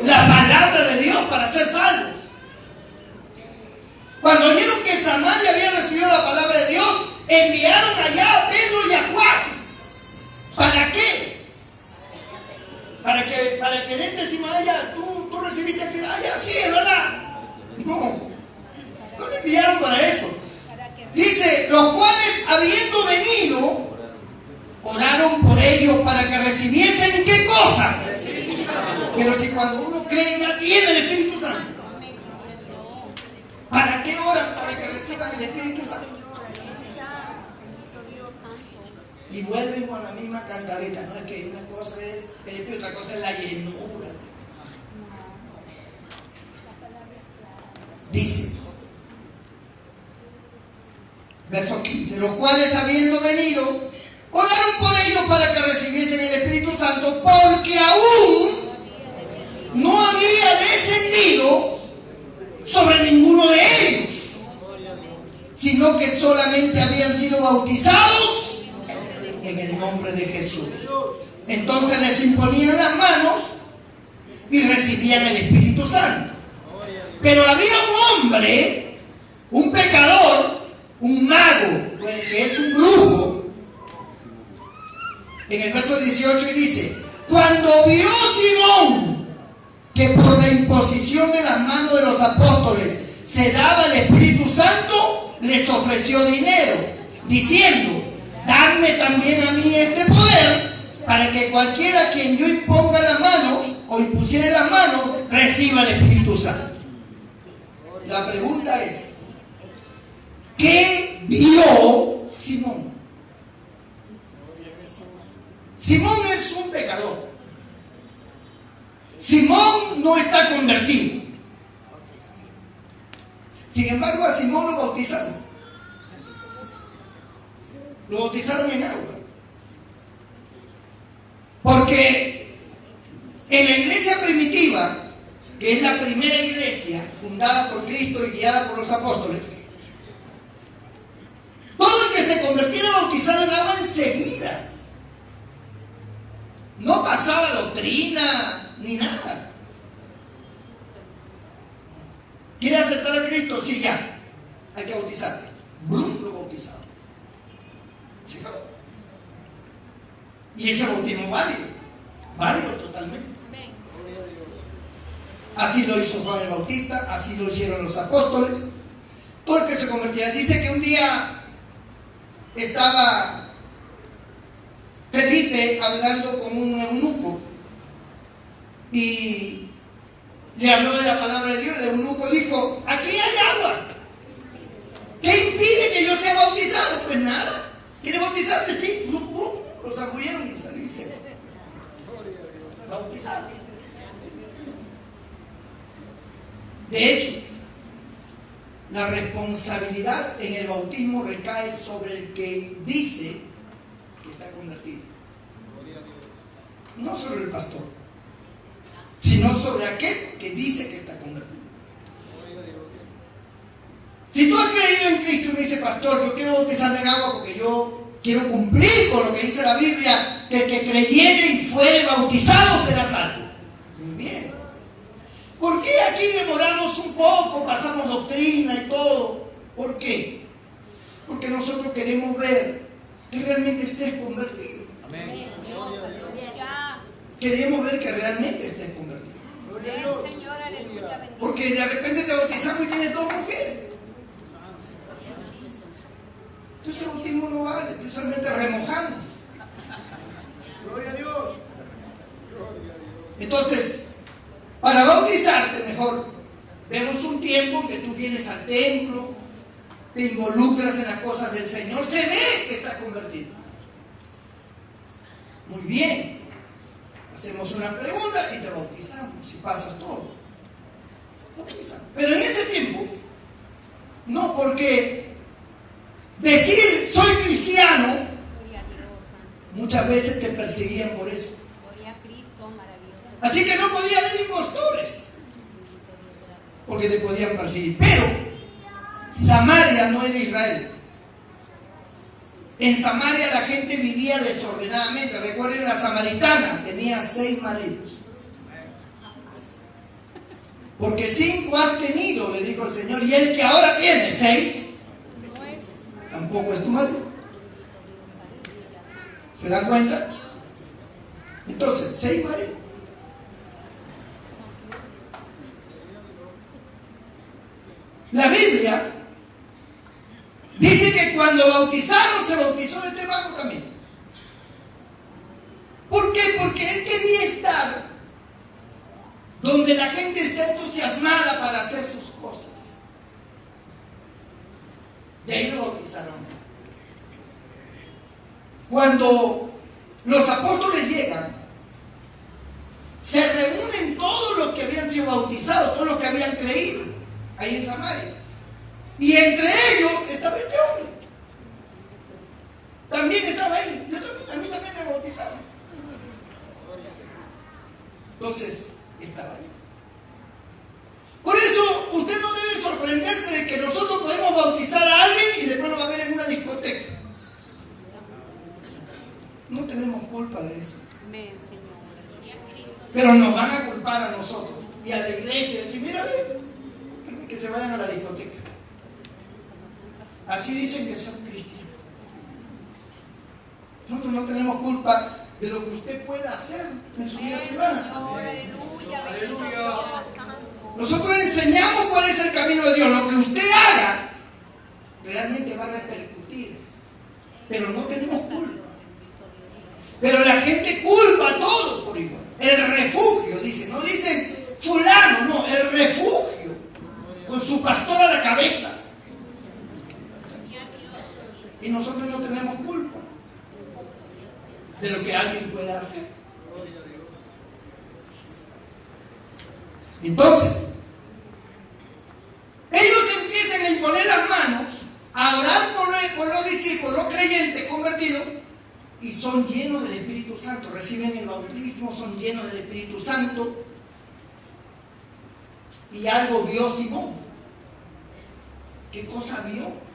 La palabra de Dios para ser salvos. Cuando oyeron que Samaria había recibido la palabra de Dios, enviaron allá a Pedro y a Juan. ¿Para qué? Para que den testimonio. Tú recibiste que sí, es verdad. No le enviaron para eso. Dice, los cuales habiendo venido, oraron por ellos para que recibiesen ¿qué cosa? Pero si cuando uno cree ya tiene el Espíritu Santo, ¿para qué oran? Para que reciban el Espíritu Santo. Y vuelven con la misma cantareta. No es que una cosa es el Espíritu, otra cosa es la llenura. Dice, verso 15, los cuales habiendo venido, oraron por ellos para que recibiesen el Espíritu Santo, porque aún no había descendido sobre ninguno de ellos, sino que solamente habían sido bautizados en el nombre de Jesús. Entonces les imponían las manos y recibían el Espíritu Santo. Pero había un hombre, un pecador, un mago, que es un brujo, en el verso 18, y dice, cuando vio Simón que por la imposición de las manos de los apóstoles se daba el Espíritu Santo, les ofreció dinero, diciendo, dadme también a mí este poder, para que cualquiera a quien yo imponga las manos, o impusiere las manos, reciba el Espíritu Santo. La pregunta es, ¿qué vio Simón? Simón es un pecador. Simón no está convertido. Sin embargo, a Simón lo bautizaron. Lo bautizaron en agua. Porque en la iglesia primitiva, que es la primera iglesia fundada por Cristo y guiada por los apóstoles, todo el que se convertía era bautizado en agua enseguida. No pasaba doctrina ni nada. ¿Quiere aceptar a Cristo? Sí, ya. Hay que bautizarte. Lo bautizado. ¿Se acabó? Y ese bautismo válido. Válido totalmente. Así lo hizo Juan el Bautista, así lo hicieron los apóstoles. Todo el que se convertía. Dice que un día estaba Felipe hablando con un eunuco y le habló de la palabra de Dios. El eunuco dijo, aquí hay agua. ¿Qué impide que yo sea bautizado? Pues nada. ¿Quieres bautizarte? Sí. Lo sacudieron y salió y se bautizaron. De hecho, la responsabilidad en el bautismo recae sobre el que dice que está convertido. No sobre el pastor, sino sobre aquel que dice que está convertido. Si tú has creído en Cristo y me dices, pastor, yo quiero bautizarme en agua porque yo quiero cumplir con lo que dice la Biblia, que el que creyere y fuere bautizado será salvo. Muy bien. ¿Por qué aquí demoramos un poco, pasamos doctrina y todo? ¿Por qué? Porque nosotros queremos ver que realmente estés convertido. Amén. Queremos ver que realmente estés convertido. Porque de repente te bautizamos y tienes dos mujeres. Entonces el bautismo no vale, entonces solamente remojamos. Gloria a Dios. Entonces, para bautizarte mejor, vemos un tiempo que tú vienes al templo, te involucras en las cosas del Señor, se ve que estás convertido. Muy bien. Hacemos una pregunta y te bautizamos y pasas todo. Bautizamos. Pero en ese tiempo, no, porque decir soy cristiano, muchas veces te perseguían por eso. Así que no podía haber impostores. porque te podían perseguir. Pero Samaria no era Israel. En Samaria la gente vivía desordenadamente. Recuerden, la samaritana tenía 6 maridos. Porque 5 has tenido, le dijo el Señor, y el que ahora tiene 6, tampoco es tu marido. ¿Se dan cuenta? Entonces, 6 maridos. La Biblia dice que cuando bautizaron, se bautizó en este barco también. ¿Por qué? Porque él quería estar donde la gente está entusiasmada para hacer sus cosas. De ahí lo bautizaron. Cuando los apóstoles llegan, se reúnen todos los que habían sido bautizados, todos los que habían creído ahí en Samaria. Y entre ellos estaba este hombre. También estaba ahí. A mí también me bautizaron. Entonces, estaba ahí. Por eso, usted no debe sorprenderse de que nosotros podemos bautizar a alguien y después lo va a ver en una discoteca. No tenemos culpa de eso. Pero nos van a culpar a nosotros y a la iglesia. Decir, mira, que se vayan a la discoteca. Así dicen que son cristianos. Nosotros no tenemos culpa de lo que usted pueda hacer en su vida privada. Nosotros enseñamos cuál es el camino de Dios. Lo que usted haga realmente va a repercutir. Pero no tenemos culpa. Pero la gente culpa a todos por igual. El refugio, dice. No dicen fulano, no. El refugio. Con su pastor a la cabeza. Y nosotros no tenemos culpa de lo que alguien pueda hacer. Entonces, ellos empiezan a imponer las manos, a orar por los discípulos, los creyentes convertidos, y son llenos del Espíritu Santo. Reciben el bautismo, son llenos del Espíritu Santo. Y algo vio Simón. ¿Qué cosa vio?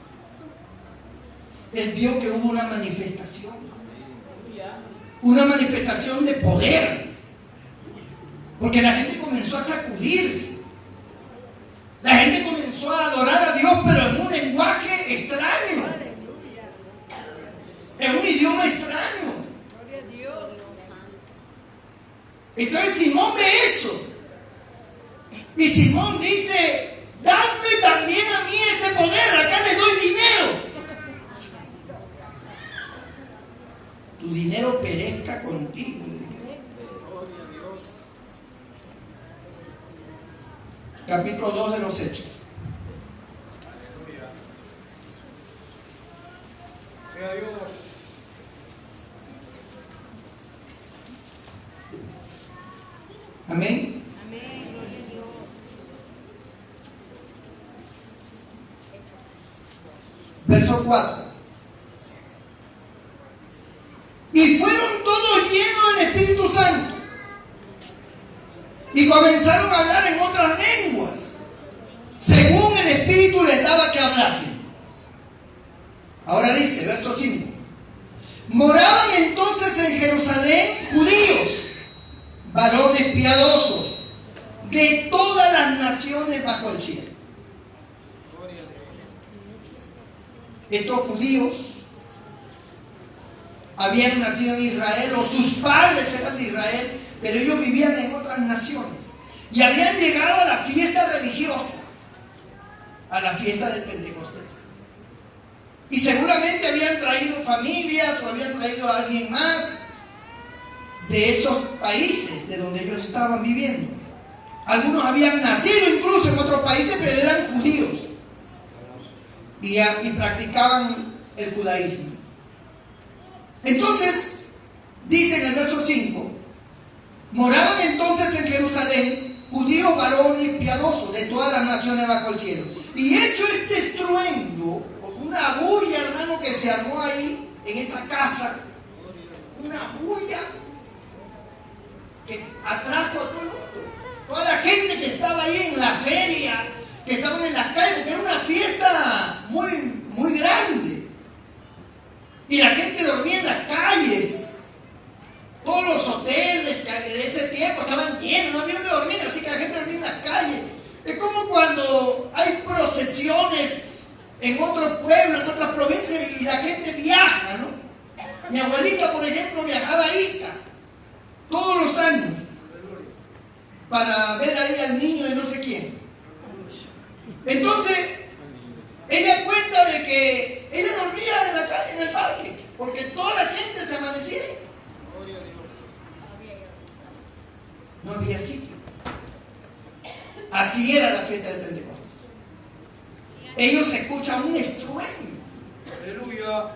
Él vio que hubo una manifestación de poder, porque la gente comenzó a sacudirse, la gente comenzó a adorar a Dios, pero en un lenguaje extraño, en un idioma extraño. Entonces Simón ve eso, y Simón dice, dadme también a mí ese poder, acá le doy dinero. Tu dinero perezca contigo. Capítulo 2 de los Hechos. Amén. Verso 4. Y fueron todos llenos del Espíritu Santo. Y comenzaron a hablar en otras lenguas, según el Espíritu les daba que hablasen. Ahora dice, verso 5. Moraban entonces en Jerusalén judíos, varones piadosos, de todas las naciones bajo el cielo. Estos judíos habían nacido en Israel, o sus padres eran de Israel, pero ellos vivían en otras naciones y habían llegado a la fiesta religiosa, a la fiesta del Pentecostés, y seguramente habían traído familias o habían traído a alguien más de esos países de donde ellos estaban viviendo. Algunos habían nacido incluso en otros países, pero eran judíos y practicaban el judaísmo. Entonces, dice en el verso 5, moraban entonces en Jerusalén judíos varones piadosos de todas las naciones bajo el cielo. Y hecho este estruendo, una bulla, hermano, que se armó ahí en esa casa, una bulla que atrajo a todo el mundo. Toda la gente que estaba ahí en la feria, la calle. Es como cuando hay procesiones en otros pueblos, en otras provincias, y la gente viaja, ¿no? Mi abuelita, por ejemplo, viajaba a Ica todos los años para ver ahí al niño de no sé quién. Entonces, ella cuenta de que ella dormía en la calle, en el parque, porque toda la gente se amanecía. No había sitio. Así era la fiesta del Pentecostés. Ellos escuchan un estruendo. Aleluya.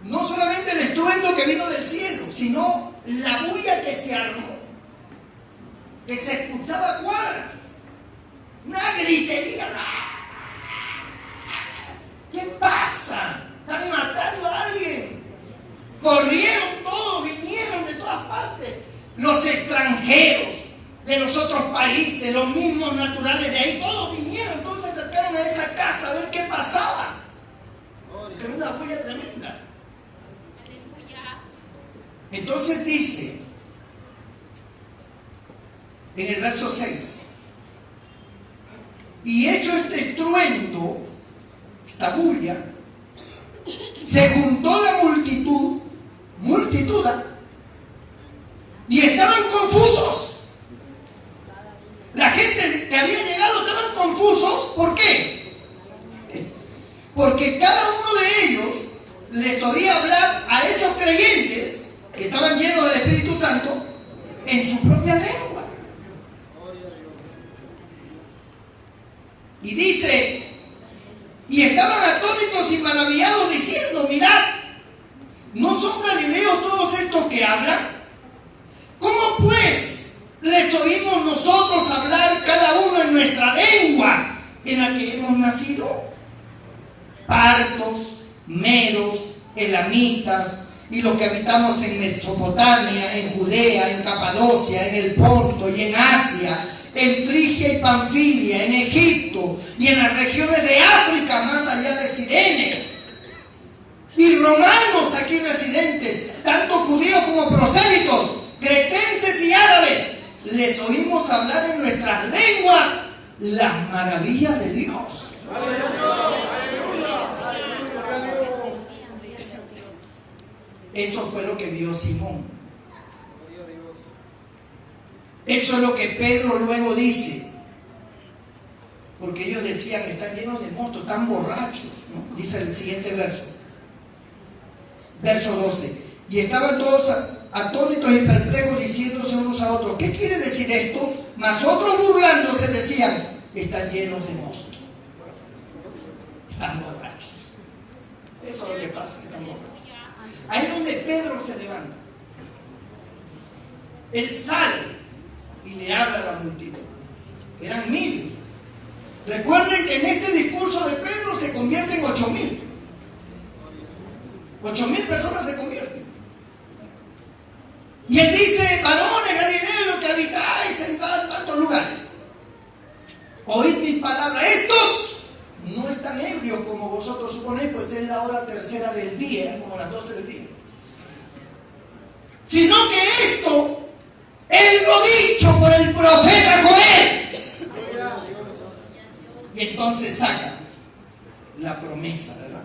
No solamente el estruendo que vino del cielo, sino la bulla que se armó, que se escuchaba a cuadras. Una gritería. ¿Qué pasa? ¿Están matando a alguien? Corrieron todos, vinieron de todas partes. Los extranjeros de los otros países, los mismos naturales de ahí, todos vinieron, todos se acercaron a esa casa a ver qué pasaba. Que era una bulla tremenda. Entonces dice, en el verso 6, y hecho este estruendo, esta bulla, se juntó la multitud, y estaban confusos. La gente que había llegado estaban confusos. ¿Por qué? Porque cada uno de ellos les oía hablar a esos creyentes que estaban llenos del Espíritu Santo en su propia lengua. Y dice, y estaban atónitos y maravillados diciendo, mirad, ¿no son galileos todos estos que hablan? ¿Cómo pues les oímos nosotros hablar cada uno en nuestra lengua en la que hemos nacido? Partos, medos, elamitas, y los que habitamos en Mesopotamia, en Judea, en Capadocia, en el Ponto y en Asia, en Frigia y Panfilia, en Egipto y en las regiones de África más allá de Cirene, y romanos aquí residentes, tanto judíos como prosélitos, cretenses y árabes, les oímos hablar en nuestras lenguas las maravillas de Dios. Eso fue lo que vio Simón. Eso es lo que Pedro luego dice. Porque ellos decían, están llenos de mosto, están borrachos, ¿no? Dice el siguiente verso. Verso 12. Y estaban todos atónitos y perplejos diciéndose unos a otros, ¿qué quiere decir esto? Mas otros burlándose decían, están llenos de mosto. Están borrachos. Eso es lo que pasa, están borrachos. Ahí es donde Pedro se levanta. Él sale y le habla a la multitud. Eran miles. Recuerden que en este discurso de Pedro se convierten 8,000. 8,000 personas se convierten. Y él dice, varones galileos que habitáis en tantos lugares, oíd mis palabras. Estos no están ebrios como vosotros suponéis, pues es la hora tercera del día, como las 12 del día. Sino que esto es lo dicho por el profeta Joel. Y entonces saca la promesa, ¿verdad?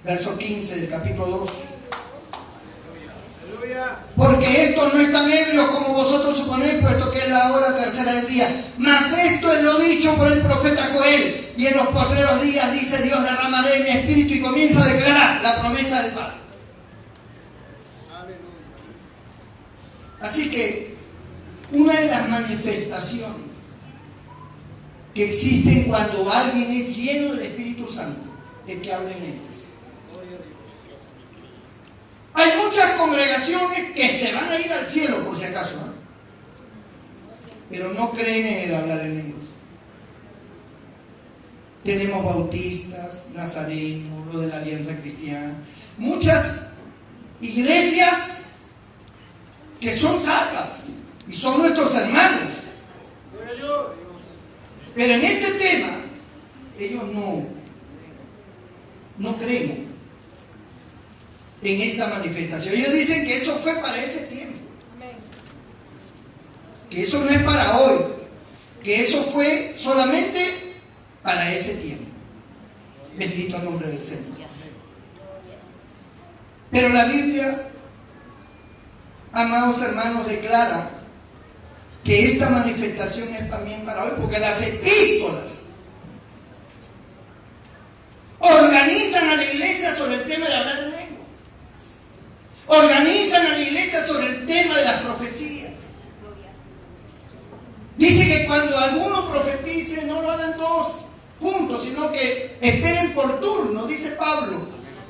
Verso 15 del capítulo 2. Porque estos no están ebrios como vosotros suponéis, puesto que es la hora tercera del día. Mas esto es lo dicho por el profeta Joel. Y en los postreros días, dice Dios, derramaré mi espíritu, y comienza a declarar la promesa del Padre. Así que una de las manifestaciones que existen cuando alguien es lleno del Espíritu Santo es que hablen en ellos. Hay muchas congregaciones que se van a ir al cielo, por si acaso, ¿no? Pero no creen en el hablar en lenguas. Tenemos bautistas, nazarenos, lo de la Alianza Cristiana, muchas iglesias que son salvas y son nuestros hermanos. Pero en este tema, ellos no creen en esta manifestación. Ellos dicen que eso fue para ese tiempo. que eso no es para hoy, que eso fue solamente para ese tiempo. Bendito el nombre del Señor. Pero la Biblia, amados hermanos, declara que esta manifestación es también para hoy, porque las epístolas organizan a la iglesia sobre el tema de hablar en lengua, organizan a la iglesia sobre el tema de las profecías. Dice que cuando alguno profetice, no lo hagan todos juntos, sino que esperen por turno, dice Pablo.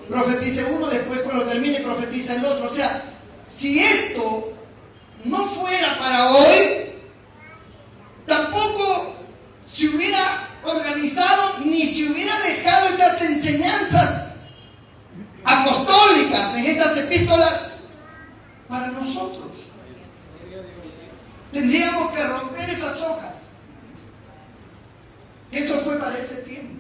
Profetice uno, después cuando termine profetiza el otro. O sea, si esto no fuera para hoy, tampoco se hubiera organizado ni se hubiera dejado estas enseñanzas apostólicas en estas epístolas para nosotros. Tendríamos que romper esas hojas. Eso fue para ese tiempo.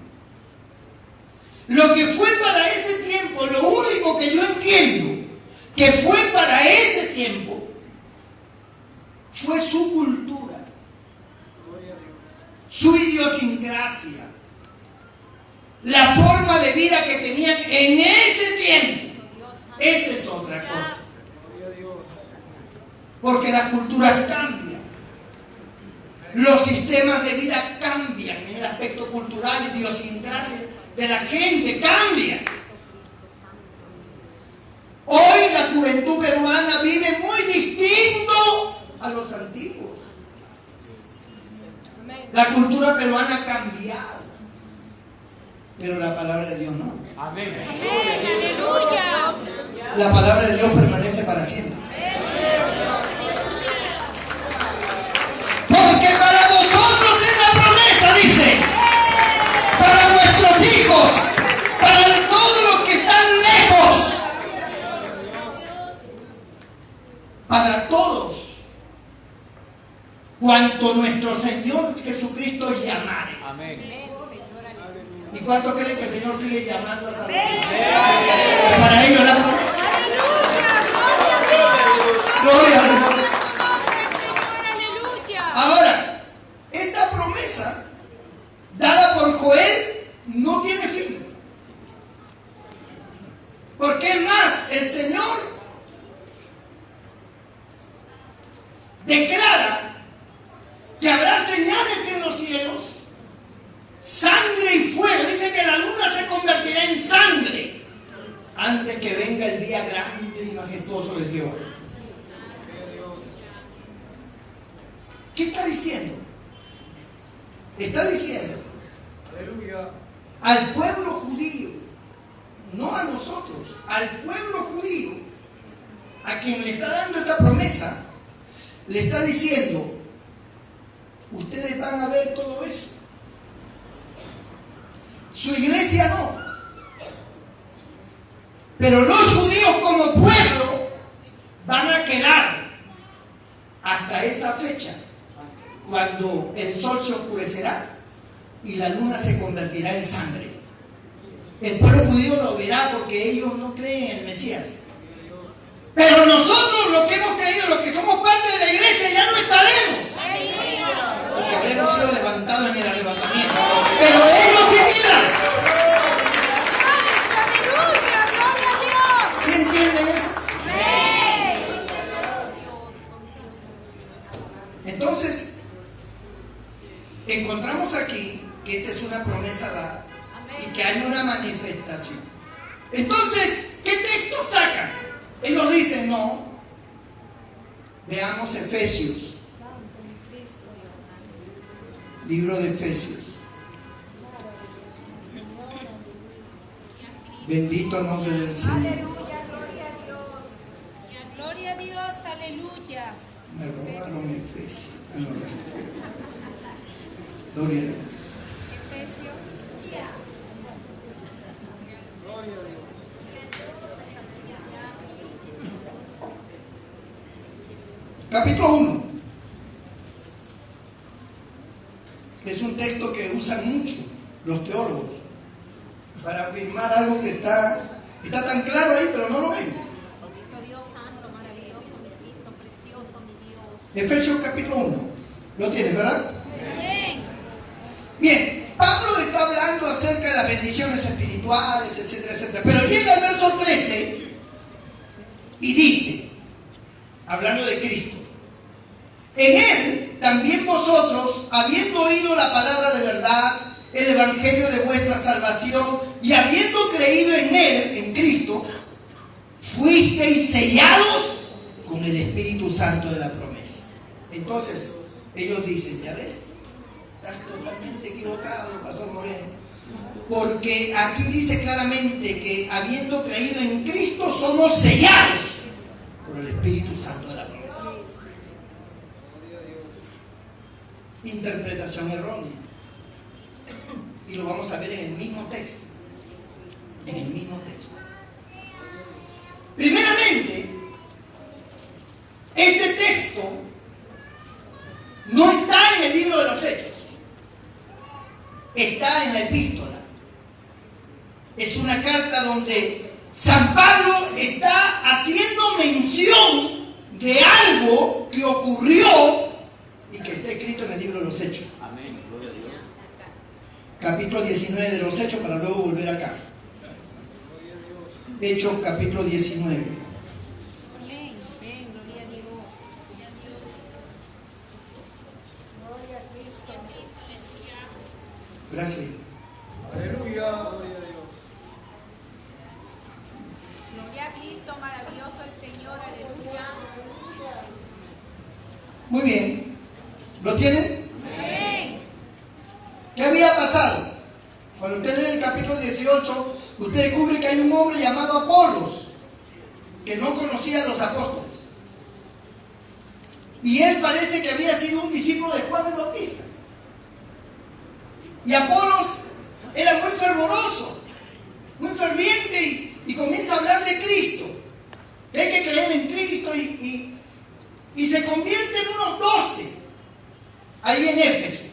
Lo que fue para ese tiempo, lo único que yo entiendo que fue para ese tiempo, fue su cultura, su idiosincrasia, la forma de vida que tenían en ese tiempo. Esa es otra cosa. Porque las culturas cambian, los sistemas de vida cambian en el aspecto cultural, idiosincrasia de la gente cambia. Hoy la juventud peruana vive muy distinto a los antiguos. La cultura peruana ha cambiado, pero la palabra de Dios no. Amén. Aleluya. La palabra de Dios permanece para siempre. Porque para vosotros es la promesa, dice, para nuestros hijos, para todos los que están lejos, para todos, cuanto nuestro Señor Jesucristo llamare. Amén. ¿Y cuántos creen que el Señor sigue llamando a salvación? Es para ellos la promesa. Gloria a Dios. Ahora, esta promesa dada por Joel no tiene fin. Porque es más, el Señor declara que habrá señales en los cielos, sangre y fuego. Dice que la luna se convertirá en sangre antes que venga el día grande y majestuoso de Jehová. ¿Qué está diciendo? Está diciendo al pueblo judío, no a nosotros, al pueblo judío, a quien le está dando esta promesa, le está diciendo: ustedes van a ver todo eso. Su iglesia no. Pero los judíos como pueblo van a quedar hasta esa fecha, cuando el sol se oscurecerá y la luna se convertirá en sangre. El pueblo judío lo verá porque ellos no creen en el Mesías. Pero nosotros, los que hemos creído, los que somos parte de la iglesia, ya no estaremos, porque habremos sido levantados en el arrebatamiento. Pero ellos sí quedan. ¿Sí entienden eso? Entonces, encontramos aquí que esta es una promesa dada y que hay una manifestación. Entonces, ¿qué texto sacan? Ellos dicen no. Veamos Efesios. Libro de Efesios. Bendito el nombre del Señor. Aleluya, gloria a Dios. Gloria a Dios, aleluya. Me robaron Efesios. Ah, no, ya está. Gloria a Dios. Efesios. Capítulo 1. Es un texto que usan mucho los teólogos para afirmar algo que está tan claro ahí, pero no lo ven. Efesios capítulo 1. ¿Lo tienen, verdad? Bien, Pablo está hablando acerca de las bendiciones espirituales, etcétera, etcétera. Pero llega al verso 13 y dice, hablando de Cristo, en Él también vosotros, habiendo oído la palabra de verdad, el evangelio de vuestra salvación, y habiendo creído en Él, en Cristo, fuisteis sellados con el Espíritu Santo de la promesa. Entonces, ellos dicen, ya ves, estás totalmente equivocado, Pastor Moreno, porque aquí dice claramente que habiendo creído en Cristo somos sellados por el Espíritu Santo de la promesa. Interpretación errónea. Y lo vamos a ver en el mismo texto. En el mismo texto. Primeramente, este texto no está en el libro de los Hechos. Está en la epístola. Es una carta donde San Pablo está haciendo mención de algo que ocurrió y que está escrito en el libro de los Hechos. Amén. Gloria a Dios. Capítulo 19 de los Hechos, para luego volver acá. Hechos capítulo 19. Gracias. Aleluya. Gloria a Dios. Gloria a Cristo, maravilloso el Señor, aleluya. Muy bien. ¿Lo tienen? Amén. ¿Qué había pasado? Cuando usted lee el capítulo 18, usted descubre que hay un hombre llamado Apolos, que no conocía a los apóstoles. Y él parece que había sido un discípulo de Juan el Bautista. Y Apolos era muy fervoroso, muy ferviente y comienza a hablar de Cristo. Que hay que creer en Cristo y se convierte en unos 12 ahí en Éfeso.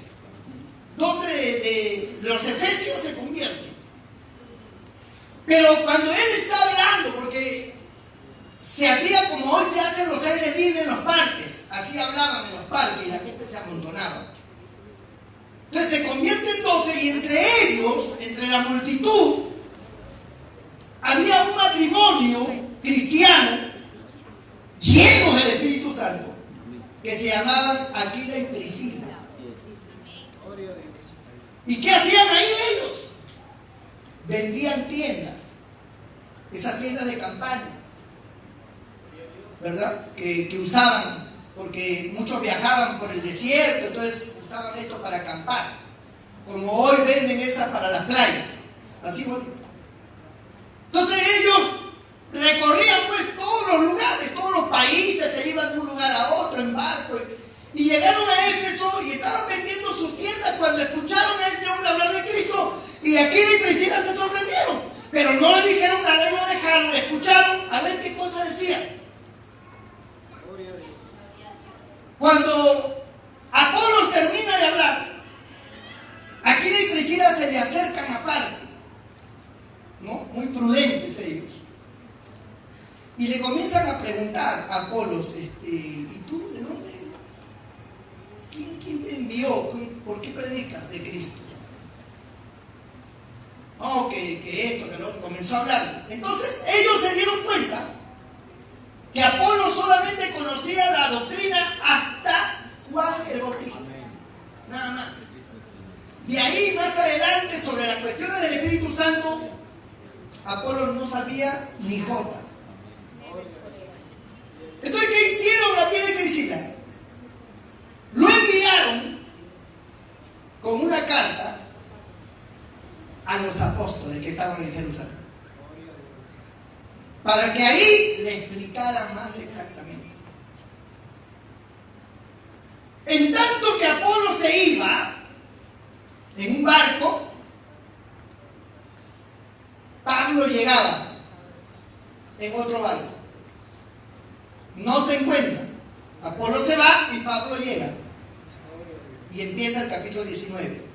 12 de los efesios se convierten. Pero cuando él está hablando, porque se hacía como hoy se hacen los aires libres en los parques, así hablaban en los parques y la gente se amontonaba. Entonces se convierte en 12 y entre ellos, entre la multitud, había un matrimonio cristiano lleno del Espíritu Santo que se llamaban Aquila y Priscila. ¿Y qué hacían ahí ellos? Vendían tiendas, esas tiendas de campaña, ¿verdad? Que usaban, porque muchos viajaban por el desierto, entonces usaban esto para acampar, como hoy venden esas para las playas, así fue. Entonces ellos recorrían pues todos los lugares, todos los países, se iban de un lugar a otro en barco, y llegaron a Éfeso y estaban vendiendo sus tiendas cuando escucharon a este hombre hablar de Cristo, y Aquila y Priscila se sorprendieron, pero no le dijeron nada y lo dejaron, escucharon a ver qué cosa decía. Cuando Apolos termina de hablar, Aquila y Priscila se le acercan aparte, ¿no? Muy prudentes ellos, y le comienzan a preguntar a Apolos, ¿y tú de dónde? ¿Quién te envió? ¿Por qué predicas de Cristo? Oh, que esto, que lo otro. Comenzó a hablar. Entonces ellos se dieron cuenta que Apolo solamente conocía la doctrina hasta Juan el Bautista. Nada más. De ahí más adelante, sobre las cuestiones del Espíritu Santo, Apolo no sabía ni jota. Entonces, ¿qué hicieron Aquila y Priscila? Lo enviaron con una carta a los apóstoles que estaban en Jerusalén, para que ahí le explicaran más exactamente. En tanto que Apolo se iba en un barco, Pablo llegaba en otro barco. No se encuentran. Apolo se va y Pablo llega. Y empieza el capítulo 19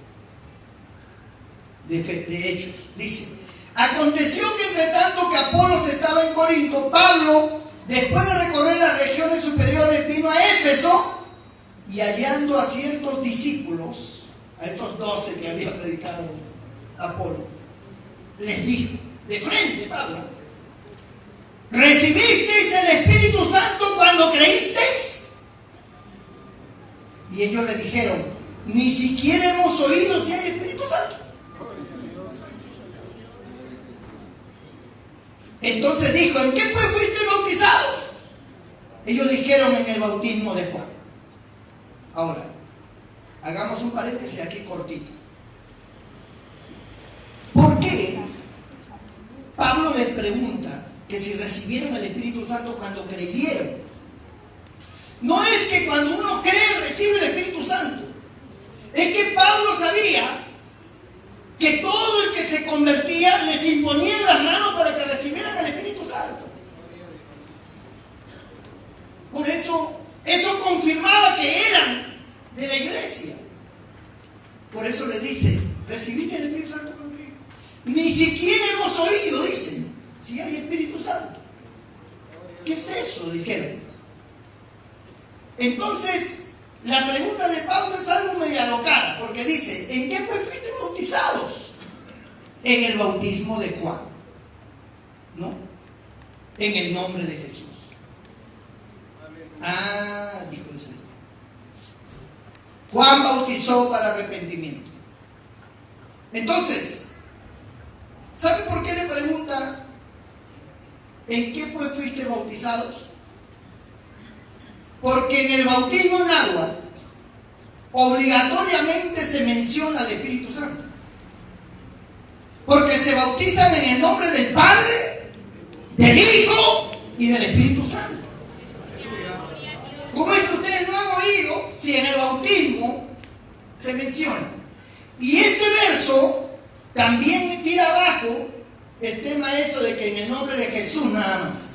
de Hechos. Dice: aconteció que entre tanto que Apolos estaba en Corinto, Pablo, después de recorrer las regiones superiores, vino a Éfeso, Y hallando a ciertos discípulos, a esos 12 que había predicado Apolo, les dijo, de frente, Pablo, ¿recibisteis el Espíritu Santo cuando creísteis? Y ellos le dijeron, ni siquiera hemos oído si hay Espíritu Santo. Entonces dijo, ¿en qué pues fuisteis bautizados? Ellos dijeron, en el bautismo de Juan. Ahora, hagamos un paréntesis aquí cortito. ¿Por qué Pablo les pregunta que si recibieron el Espíritu Santo cuando creyeron? No es que cuando uno cree recibe el Espíritu Santo. Es que Pablo sabía que todo el que se convertía les imponía en las manos para que recibieran el Espíritu Santo. Por eso confirmaba que eran de la iglesia. Por eso les dice, ¿recibiste el Espíritu Santo cuando creíste? Ni siquiera hemos oído, dicen, si hay Espíritu Santo. ¿Qué es eso? Dijeron. Entonces, la pregunta de Pablo es algo media locada, porque dice, ¿en qué pues fuiste bautizados? En el bautismo de Juan, ¿no? En el nombre de Jesús. Ah, dijo el Señor. Juan bautizó para arrepentimiento. Entonces, ¿sabe por qué le pregunta en qué pues fuiste bautizados? Porque en el bautismo en agua obligatoriamente se menciona al Espíritu Santo. Porque se bautizan en el nombre del Padre, del Hijo y del Espíritu Santo. ¿Cómo es que ustedes no han oído si en el bautismo se menciona? Y este verso también tira abajo el tema eso de que en el nombre de Jesús nada más.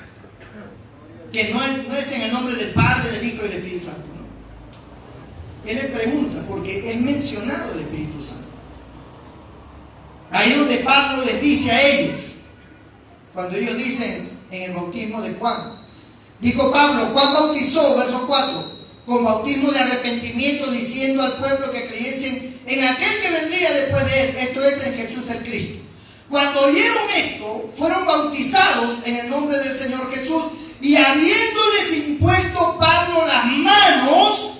Que no es en el nombre del Padre, del Hijo y del Espíritu Santo, ¿no? Él les pregunta porque es mencionado el Espíritu Santo. Ahí donde Pablo les dice a ellos, cuando ellos dicen en el bautismo de Juan, dijo Pablo, Juan bautizó, verso 4, con bautismo de arrepentimiento, diciendo al pueblo que creyesen en aquel que vendría después de él, esto es en Jesús el Cristo. Cuando oyeron esto, fueron bautizados en el nombre del Señor Jesús, y habiéndoles impuesto Pablo las manos,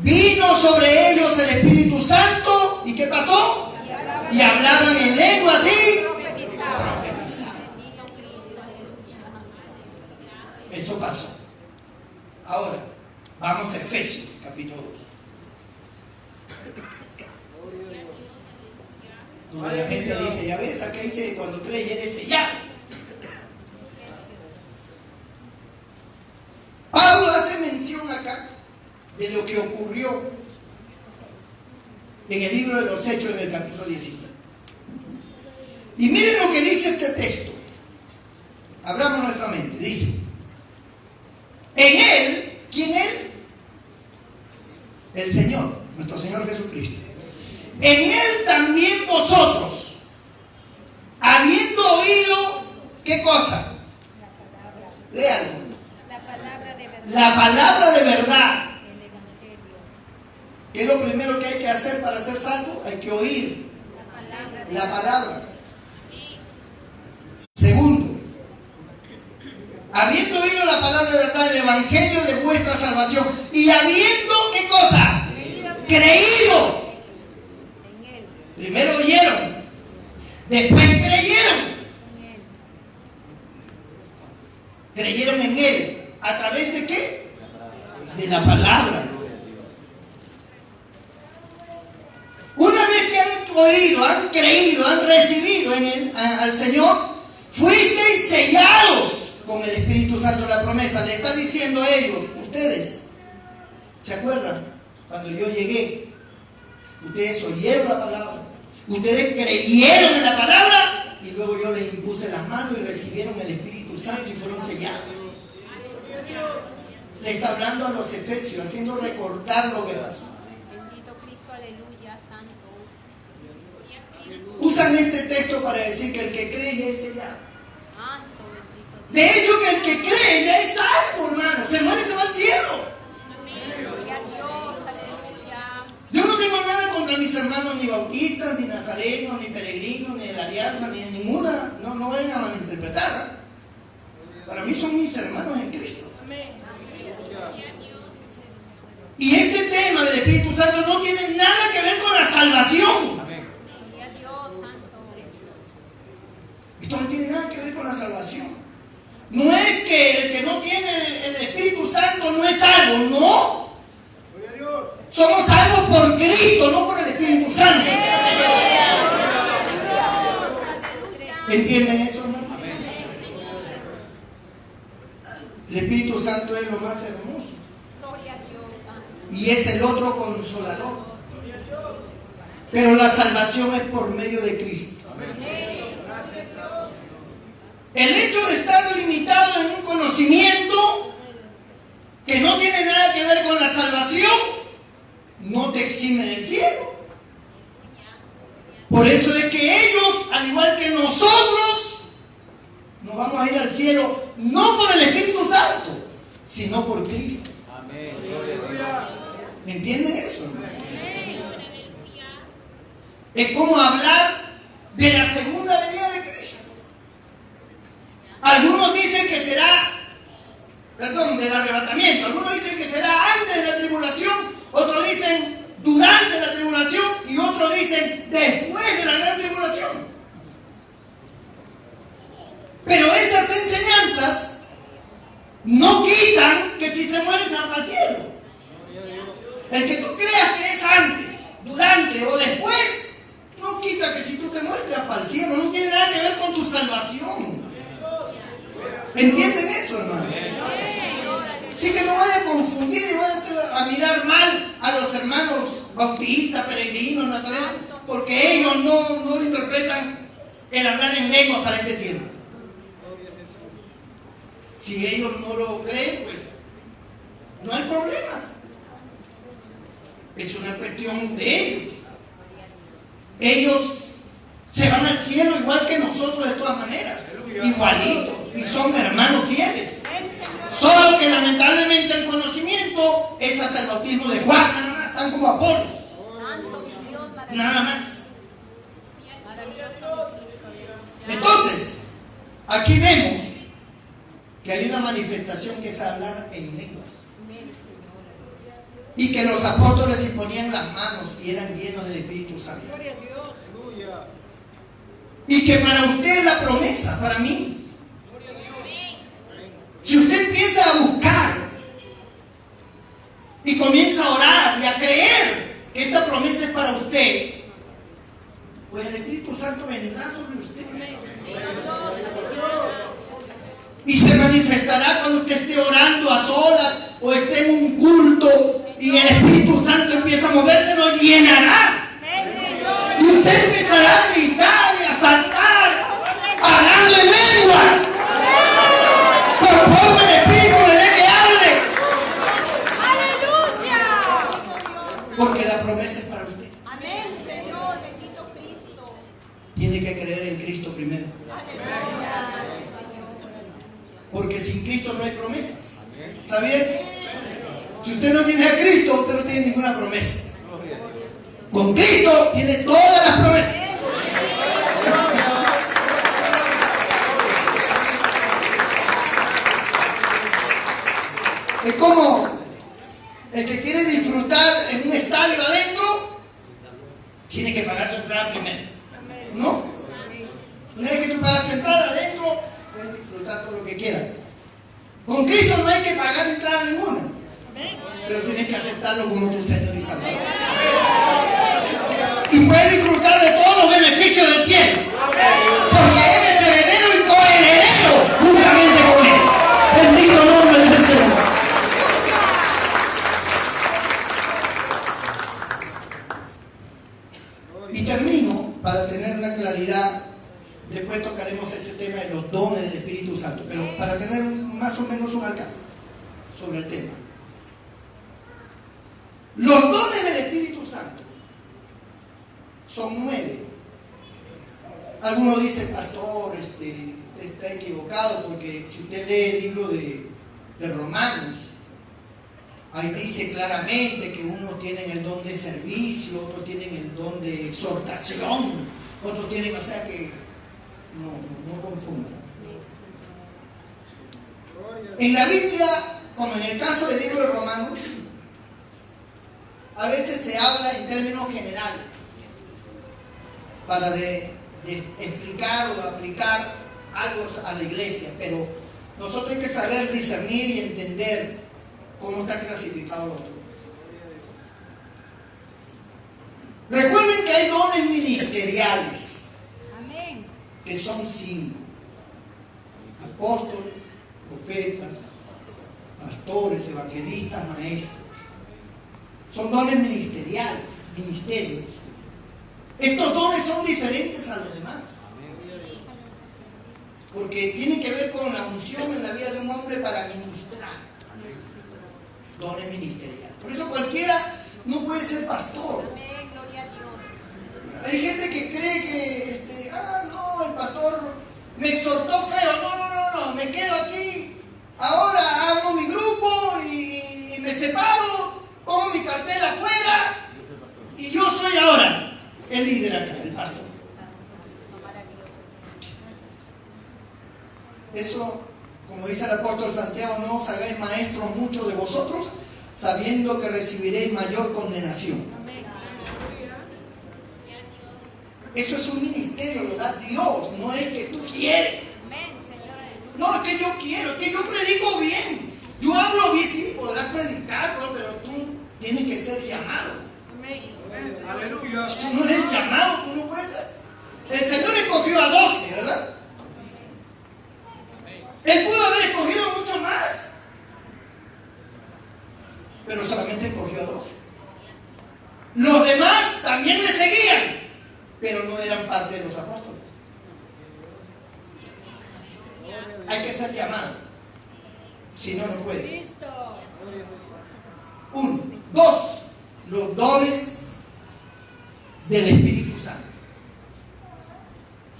vino sobre ellos el Espíritu Santo. ¿Y qué pasó? Y hablaban en lenguas y profetizaban. Eso pasó. Ahora, vamos a Efesios, capítulo 2. Donde la gente dice, ya ves, acá dice, cuando crees eres sellado. Pablo hace mención acá de lo que ocurrió en el libro de los Hechos en el capítulo 19. Y miren lo que dice este texto. Abramos nuestra mente. Dice, en él, ¿quién es? El Señor, nuestro Señor Jesucristo. En él también vosotros, habiendo oído, ¿qué cosa? Léalo. La palabra de verdad. ¿Qué es lo primero que hay que hacer para ser salvo? Hay que oír la palabra. Segundo, habiendo oído la palabra de verdad, el evangelio de vuestra salvación, y habiendo, ¿qué cosa? Creído. Primero oyeron, después creyeron. Creyeron en él. ¿A través de qué? De la palabra. Una vez que han oído, han creído, han recibido al Señor, fuisteis sellados con el Espíritu Santo de la promesa. Le está diciendo a ellos, ustedes, ¿se acuerdan? Cuando yo llegué, ustedes oyeron la palabra, ustedes creyeron en la palabra, y luego yo les impuse las manos y recibieron el Espíritu Santo y fueron sellados. Le está hablando a los efesios, haciendo recordar lo que pasó. Bendito Cristo, aleluya, santo. Usan este texto para decir que el que cree ya es sellado. Santo, bendito Dios. De hecho, que el que cree ya es salvo, hermano. Se muere y se va al cielo. Amén. Gloria a Dios, mis hermanos ni bautistas, ni nazarenos, ni peregrinos, ni de la alianza, ni de ninguna, no vayan a malinterpretar. Para mí son mis hermanos en Cristo. Y este tema del Espíritu Santo no tiene nada que ver con la salvación. Esto no tiene nada que ver con la salvación. No es que el que no tiene el Espíritu Santo no es salvo, no. Somos salvos por Cristo, no por el Espíritu Santo. ¿Entienden eso, hermano? El Espíritu Santo es lo más hermoso. Y es el otro consolador. Pero la salvación es por medio de Cristo. El hecho de estar limitado en un conocimiento que no tiene nada que ver con la salvación no te exime del cielo. Por eso es que ellos, al igual que nosotros, nos vamos a ir al cielo no por el Espíritu Santo, sino por Cristo. ¿Me entienden eso, hermano? Es como hablar de la segunda venida de Cristo. Algunos dicen que será, del arrebatamiento. Algunos dicen que será antes de la tribulación, otros dicen durante la tribulación y otros dicen después de la gran tribulación. Pero esas enseñanzas no quitan que si se mueren se van para el cielo. El que tú creas que es antes, durante o después, no quita que si tú te mueres te vas para el cielo. No tiene nada que ver con tu salvación. ¿Entienden eso, hermano? Así que no vayan a confundir y vayan a mirar mal a los hermanos bautistas, peregrinos, nazarenos, porque ellos no interpretan el hablar en lengua para este tiempo. Si ellos no lo creen, pues no hay problema. Es una cuestión de ellos. Ellos se van al cielo igual que nosotros de todas maneras. Igualitos. Y son hermanos fieles. Solo que lamentablemente el conocimiento es hasta el bautismo de Juan. Nada más. Están como Apolos. Nada más. Entonces, aquí vemos que hay una manifestación que es hablar en lenguas. Y que los apóstoles se ponían las manos y eran llenos del Espíritu Santo. Y que para usted es la promesa, para mí. Si usted empieza a buscar y comienza a orar y a creer que esta promesa es para usted, pues el Espíritu Santo vendrá sobre usted. Y se manifestará cuando usted esté orando a solas o esté en un culto y el Espíritu Santo empieza a moverse, lo llenará. Y usted empezará a gritar y a saltar, hablando en lenguas, conforme el Espíritu le dé que hable. ¡Aleluya! Porque la promesa es para usted. Amén, Señor, bendito Cristo. Tiene que creer en Cristo primero. Porque sin Cristo no hay promesas. ¿Sabías? Si usted no tiene a Cristo, usted no tiene ninguna promesa. Con Cristo tiene todas las promesas. Es como el que quiere disfrutar en un estadio adentro, tiene que pagar su entrada primero. ¿No? Una vez que tú pagas tu entrada adentro, puedes disfrutar todo lo que quieras. Con Cristo no hay que pagar entrada ninguna, pero tienes que aceptarlo como tu Señor y Salvador. Y puedes disfrutar de todos los beneficios del cielo, porque eres heredero y coheredero juntamente con Él. Bendito nombre del Señor. Y termino para tener una claridad. Después tocaremos ese tema de los dones del Espíritu Santo, pero para tener más o menos un alcance sobre el tema. Los dones del Espíritu Santo son 9. Algunos dicen, pastor, está equivocado, porque si usted lee el libro de Romanos, ahí dice claramente que unos tienen el don de servicio, otros tienen el don exhortación. Otros tienen, o sea que no confundan. En la Biblia, como en el caso del libro de Romanos, a veces se habla en términos generales para de explicar o de aplicar algo a la iglesia, pero nosotros hay que saber discernir y entender cómo está clasificado los dones. Recuerden que hay dones ministeriales. Amén. Que son 5: apóstoles, profetas, pastores, evangelistas, maestros. Son dones ministeriales, ministerios. Estos dones son diferentes a los demás, porque tienen que ver con la unción en la vida de un hombre para ministrar. Dones ministeriales. Por eso cualquiera no puede ser pastor. Amén, gloria a Dios. Hay gente que cree que, no, el pastor me exhortó feo. No, me quedo aquí. Ahora hago mi grupo y me separo, pongo mi cartel afuera y yo soy ahora el líder acá, el pastor. Eso, como dice el apóstol Santiago, no os hagáis maestros muchos de vosotros, sabiendo que recibiréis mayor condenación. Eso es un ministerio, lo da Dios, no es que tú quieres. No, es que yo quiero, es que yo predico bien. Yo hablo bien, sí, podrás predicar, pero tú tienes que ser llamado. Aleluya. Tú no eres llamado, tú no puedes ser. El Señor escogió a 12, ¿verdad? Él pudo haber escogido mucho más, pero solamente escogió a 12. Los demás también le seguían, pero no eran parte de los apóstoles. Hay que ser llamado, si no, no puede. 1, 2, los dones del Espíritu Santo.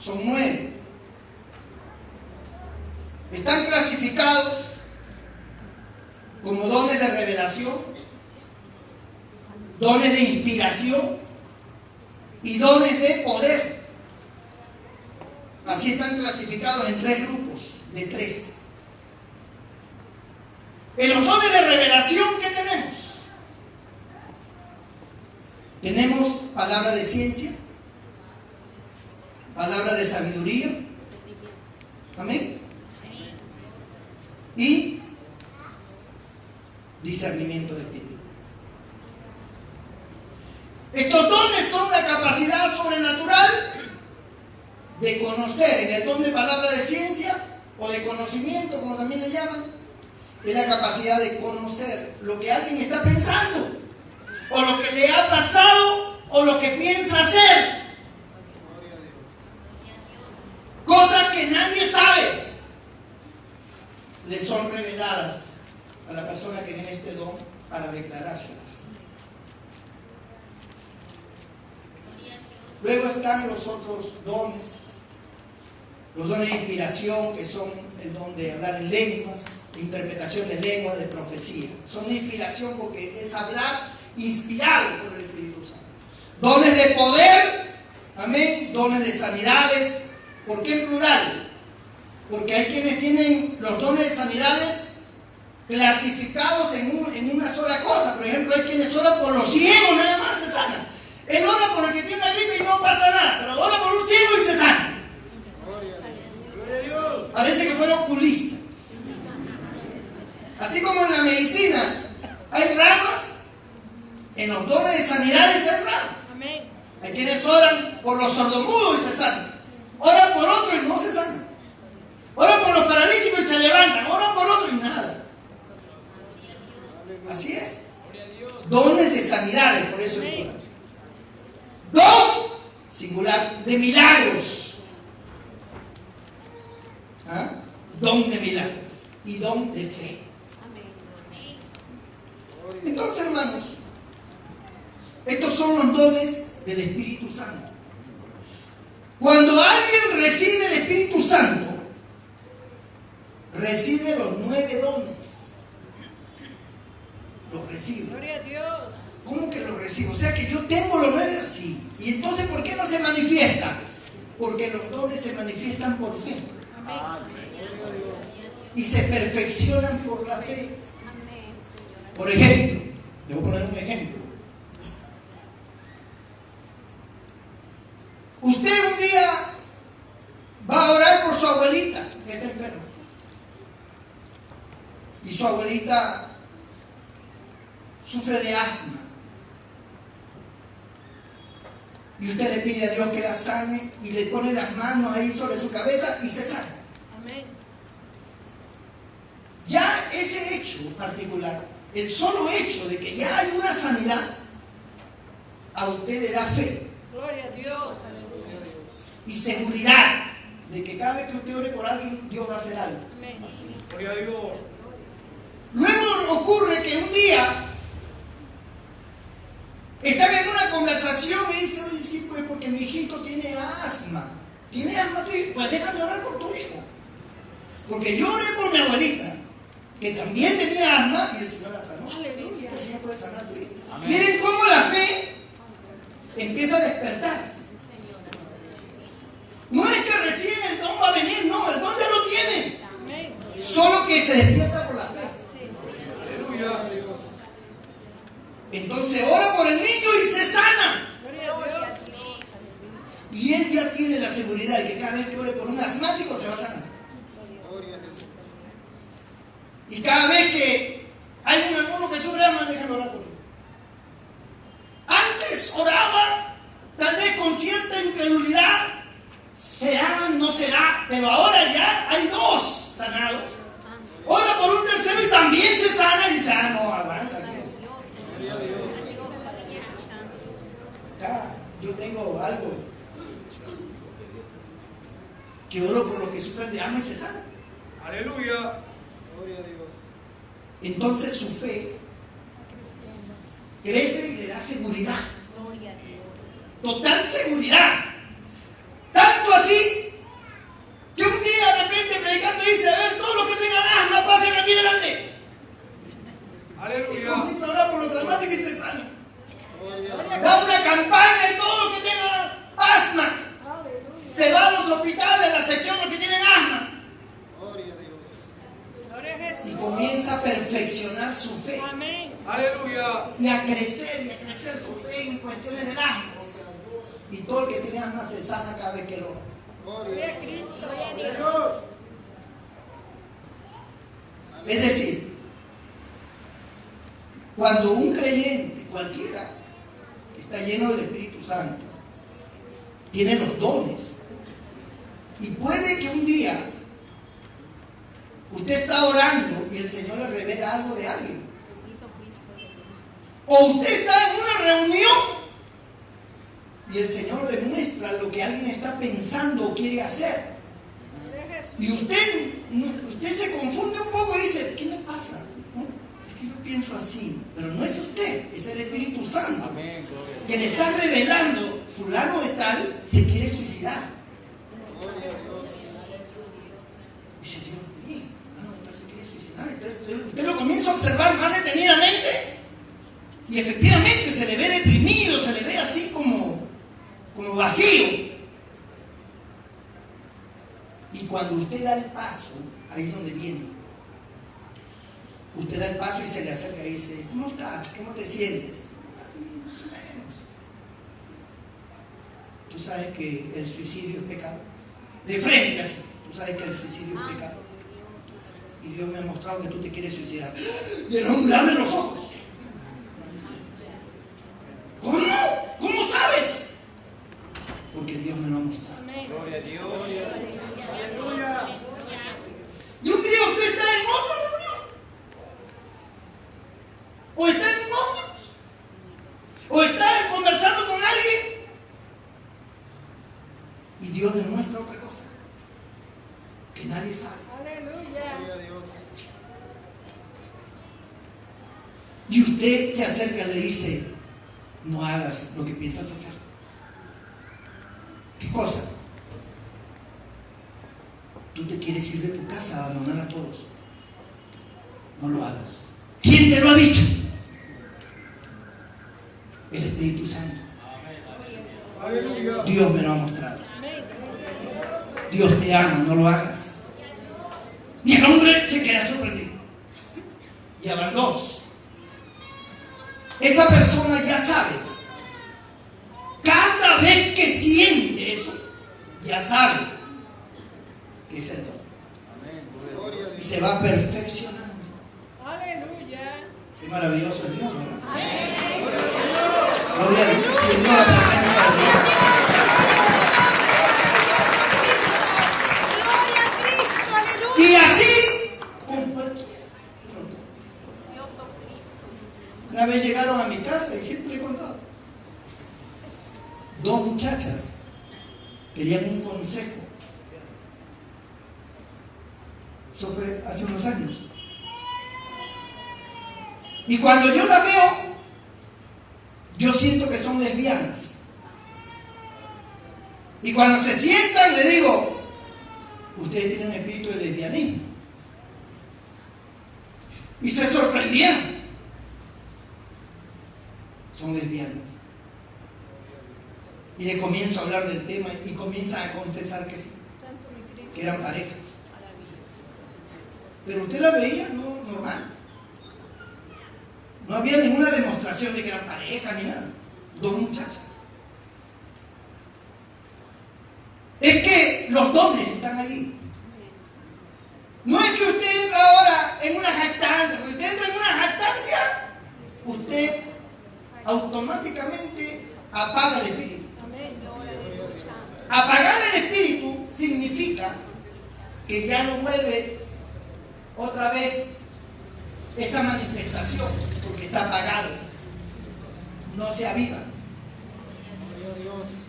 Son 9. Están clasificados como dones de revelación, dones de inspiración y dones de poder. Así están clasificados en 3 grupos de 3. En los dones de revelación, ¿qué tenemos? Tenemos palabra de ciencia, palabra de sabiduría, amén, y discernimiento de espíritu. Estos dones son la capacidad sobrenatural de conocer. En el don de palabra de ciencia o de conocimiento, como también le llaman, es la capacidad de conocer lo que alguien está pensando, o lo que le ha pasado, o lo que piensa hacer. Cosas que nadie sabe, le son reveladas a la persona que tiene este don para declarárselas. Luego están los otros dones, los dones de inspiración, que son el don de hablar en lenguas, de interpretación de lenguas, de profecía. Son de inspiración porque es hablar inspirado por el Espíritu Santo. Dones de poder, amén, dones de sanidades. ¿Por qué en plural? Porque hay quienes tienen los dones de sanidades clasificados en una sola cosa. Por ejemplo, hay quienes oran por los ciegos, nada más se sanan. Él ora por el que tiene una gripe y no pasa nada, pero ora por un ciego y se sana. Parece que fuera oculista. Así como en la medicina hay ramas, en los dones de sanidades hay ramas. Hay quienes oran por los sordomudos y se sanan. Oran por otro y no se sanan. Oran por los paralíticos y se levantan. Oran por otro y nada. Así es. Dones de sanidades, por eso es plural. Don singular de milagros. ¿Ah? Don de milagros y don de fe. Entonces, hermanos, estos son los dones del Espíritu Santo. Cuando alguien recibe el Espíritu Santo, recibe los 9 dones. Los recibe. Gloria a Dios. ¿Cómo que los recibo? O sea que yo tengo los 9 así. Y ¿Y entonces por qué no se manifiesta? Porque los dones se manifiestan por fe. Y se perfeccionan por la fe. Por ejemplo, le voy a poner un ejemplo. Usted un día va a orar por su abuelita que está enferma. Y su abuelita sufre de asma. Y usted le pide a Dios que la sane y le pone las manos ahí sobre su cabeza y se sana. Amén. Ya ese hecho particular, el solo hecho de que ya hay una sanidad, a usted le da fe Gloria a Dios. y seguridad de que cada vez que usted ore por alguien, Dios va a hacer algo. Amén. Gloria a Dios. Luego ocurre que un día estaba en una conversación y dice, oye, sí, pues porque mi hijito tiene asma. ¿Tiene asma tu hijo? Pues déjame orar por tu hijo. Porque yo oré por mi abuelita, que también tenía asma, y el Señor la sanó. Aleluya. El Señor puede sanar a tu hijo. Amén. Miren cómo la fe empieza a despertar. No es que recién el don va a venir, no, el don ya lo tiene. Amén. Solo que se despierta por la fe. Aleluya. Entonces ora por el niño y se sana. Gloria a Dios. Y él ya tiene la seguridad de que cada vez que ore por un asmático se va a sanar. Y cada vez que hay un hermano que sufre asma, déjame orar por él. Antes oraba, tal vez con cierta incredulidad, será, no será, pero ahora ya hay dos sanados. Ora por un tercero y también se sana y dice, no, aguanta. Acá yo tengo algo que oro por los que sufren de asma y se sanan. Aleluya. Entonces su fe crece y le da seguridad. Total seguridad. Tanto así que un día de repente predicando dice, a ver, todos los que tengan asma pasen aquí delante. Y Aleluya. comienza a orar por los asmáticos y se sanan. Da una campaña de todos los que tengan asma. Aleluya. Se va a los hospitales, a la sección de los que tienen asma. Gloria a Y Jesús. comienza a perfeccionar su fe. Amén. Aleluya. Y a crecer su fe en cuestiones del asma. Y todo el que tiene asma se sana cada vez que lo ora. Gloria a Cristo. Gloria a Dios. Es decir, cuando un creyente, cualquiera, está lleno del Espíritu Santo, tiene los dones, y puede que un día usted está orando y el Señor le revela algo de alguien, o usted está en una reunión y el Señor le muestra lo que alguien está pensando o quiere hacer, Gloria a Jesús. y usted se confunde un poco y dice, ¿qué me pasa? ¿No? Es que yo pienso así, pero no es usted, es el Espíritu Santo Amén. Gloria a que le está revelando, fulano de tal se quiere suicidar. Dice, Dios mío, fulano de tal se quiere suicidar. Entonces, usted lo comienza a observar más detenidamente y efectivamente se le ve deprimido, se le ve así como vacío. Y cuando usted da el paso, ahí es donde viene. Usted da el paso y se le acerca y dice, ¿cómo estás? ¿Cómo te sientes? "Ay, más o menos". Tú sabes que el suicidio es pecado. De frente así. Tú sabes que el suicidio es pecado. Y Dios me ha mostrado que tú te quieres suicidar. Y el hombre abre los ojos. ¿Cómo? ¿Cómo sabes? Porque Dios me lo ha mostrado. Amén. Gloria a Dios. Y un día usted está en otra reunión. O está en un ómnibus. O está conversando con alguien. Y Dios le muestra otra cosa que nadie sabe. Aleluya. Y usted se acerca y le dice, no hagas lo que piensas hacer. ¿Qué cosa? Tú te quieres ir de tu casa a abandonar a todos. No lo hagas. ¿Quién te lo ha dicho? El Espíritu Santo. Aleluya. Dios me lo ha mostrado. Dios te ama, no lo hagas. Y el hombre se queda sorprendido. Y habrán dos. Esa persona ya sabe. Cada vez que siente eso, ya sabe que es el don. Y se va perfeccionando. Aleluya. Qué maravilloso es Dios, ¿verdad? Gloria a Dios. Siento la presencia de Dios. Gloria a Cristo. Aleluya. Y así con cualquier otro. Una vez llegaron a mi casa y siempre le he contado. Dos muchachas querían un consejo. Eso fue hace unos años. Y cuando yo la veo, yo siento que son lesbianas. Y cuando se sientan, le digo, ustedes tienen un espíritu de lesbianismo. Y se sorprendieron. Son lesbianas. Y le comienzo a hablar del tema y comienzan a confesar que sí, que eran pareja. Pero usted la veía, no, normal. No había ninguna demostración de que eran pareja ni nada. Dos muchachas. Es que los dones están allí. No es que usted entra ahora en una jactancia, porque usted entra en una jactancia, usted automáticamente apaga el espíritu. Apagar el espíritu significa que ya no vuelve otra vez esa manifestación, porque está apagado, no se aviva.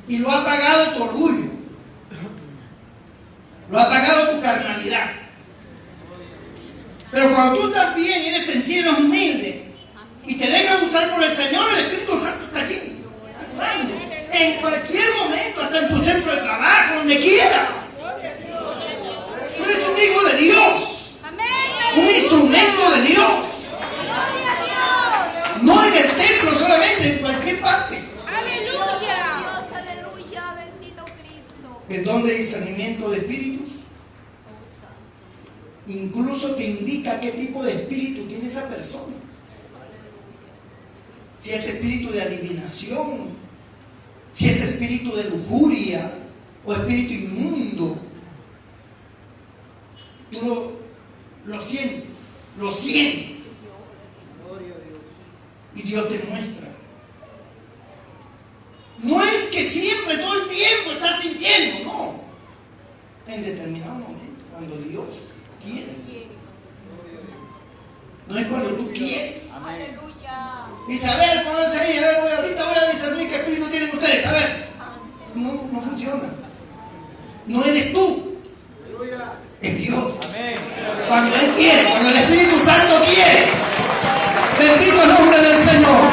Y lo ha apagado tu orgullo, lo ha apagado tu carnalidad. Pero cuando tú estás bien, eres sencillo, eres humilde y te dejas usar por el Señor, el Espíritu Santo está aquí, actuando en cualquier momento, hasta en tu centro de trabajo, donde quiera. Tú eres un hijo de Dios, un instrumento de Dios. No en el templo solamente, en cualquier parte. Aleluya. Aleluya. Bendito Cristo. El don de discernimiento de espíritus incluso te indica qué tipo de espíritu tiene esa persona. Si es espíritu de adivinación, si es espíritu de lujuria o espíritu inmundo. Tú lo sientes, lo sientes. Y Dios te muestra. No es que siempre, todo el tiempo estás sintiendo, no. En determinado momento, cuando Dios quiere. No es cuando tú quieres. Aleluya. Dice, a ver, pónganse ahí, a ver, ahorita voy a discernir qué espíritu tienen ustedes. A ver. No funciona. No eres tú. Es Dios. Cuando Él quiere, cuando el Espíritu Santo quiere. Bendito el nombre del Señor.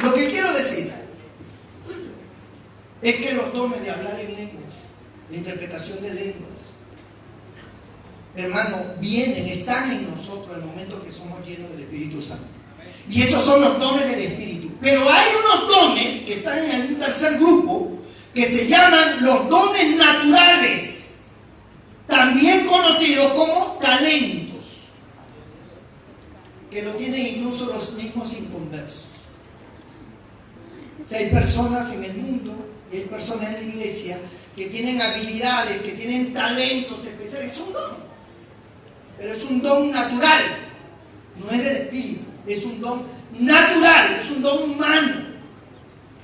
Lo que quiero decir es que los dones de hablar en lenguas, de interpretación de lenguas, hermano, vienen, están en nosotros el momento que somos llenos del Espíritu Santo. Y esos son los dones del Espíritu. Pero hay unos dones que están en un tercer grupo que se llaman los dones naturales, también conocidos como talentos, que lo tienen incluso los mismos inconversos. O sea, hay personas en el mundo y hay personas en la iglesia que tienen habilidades, que tienen talentos especiales. Es un don, pero es un don natural, no es del Espíritu, es un don natural, es un don humano.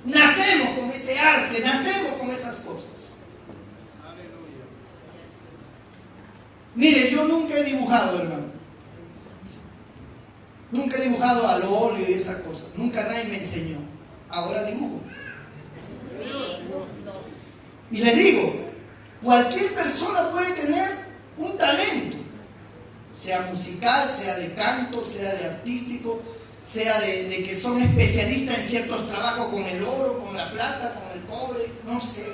Nacemos con ese arte, nacemos con esas cosas. Mire, yo nunca he dibujado, hermano. Nunca he dibujado al óleo y esas cosas. Nunca nadie me enseñó. Ahora dibujo. Y les digo, cualquier persona puede tener un talento. Sea musical, sea de canto, sea de artístico, sea de que son especialistas en ciertos trabajos con el oro, con la plata, con el cobre, no sé.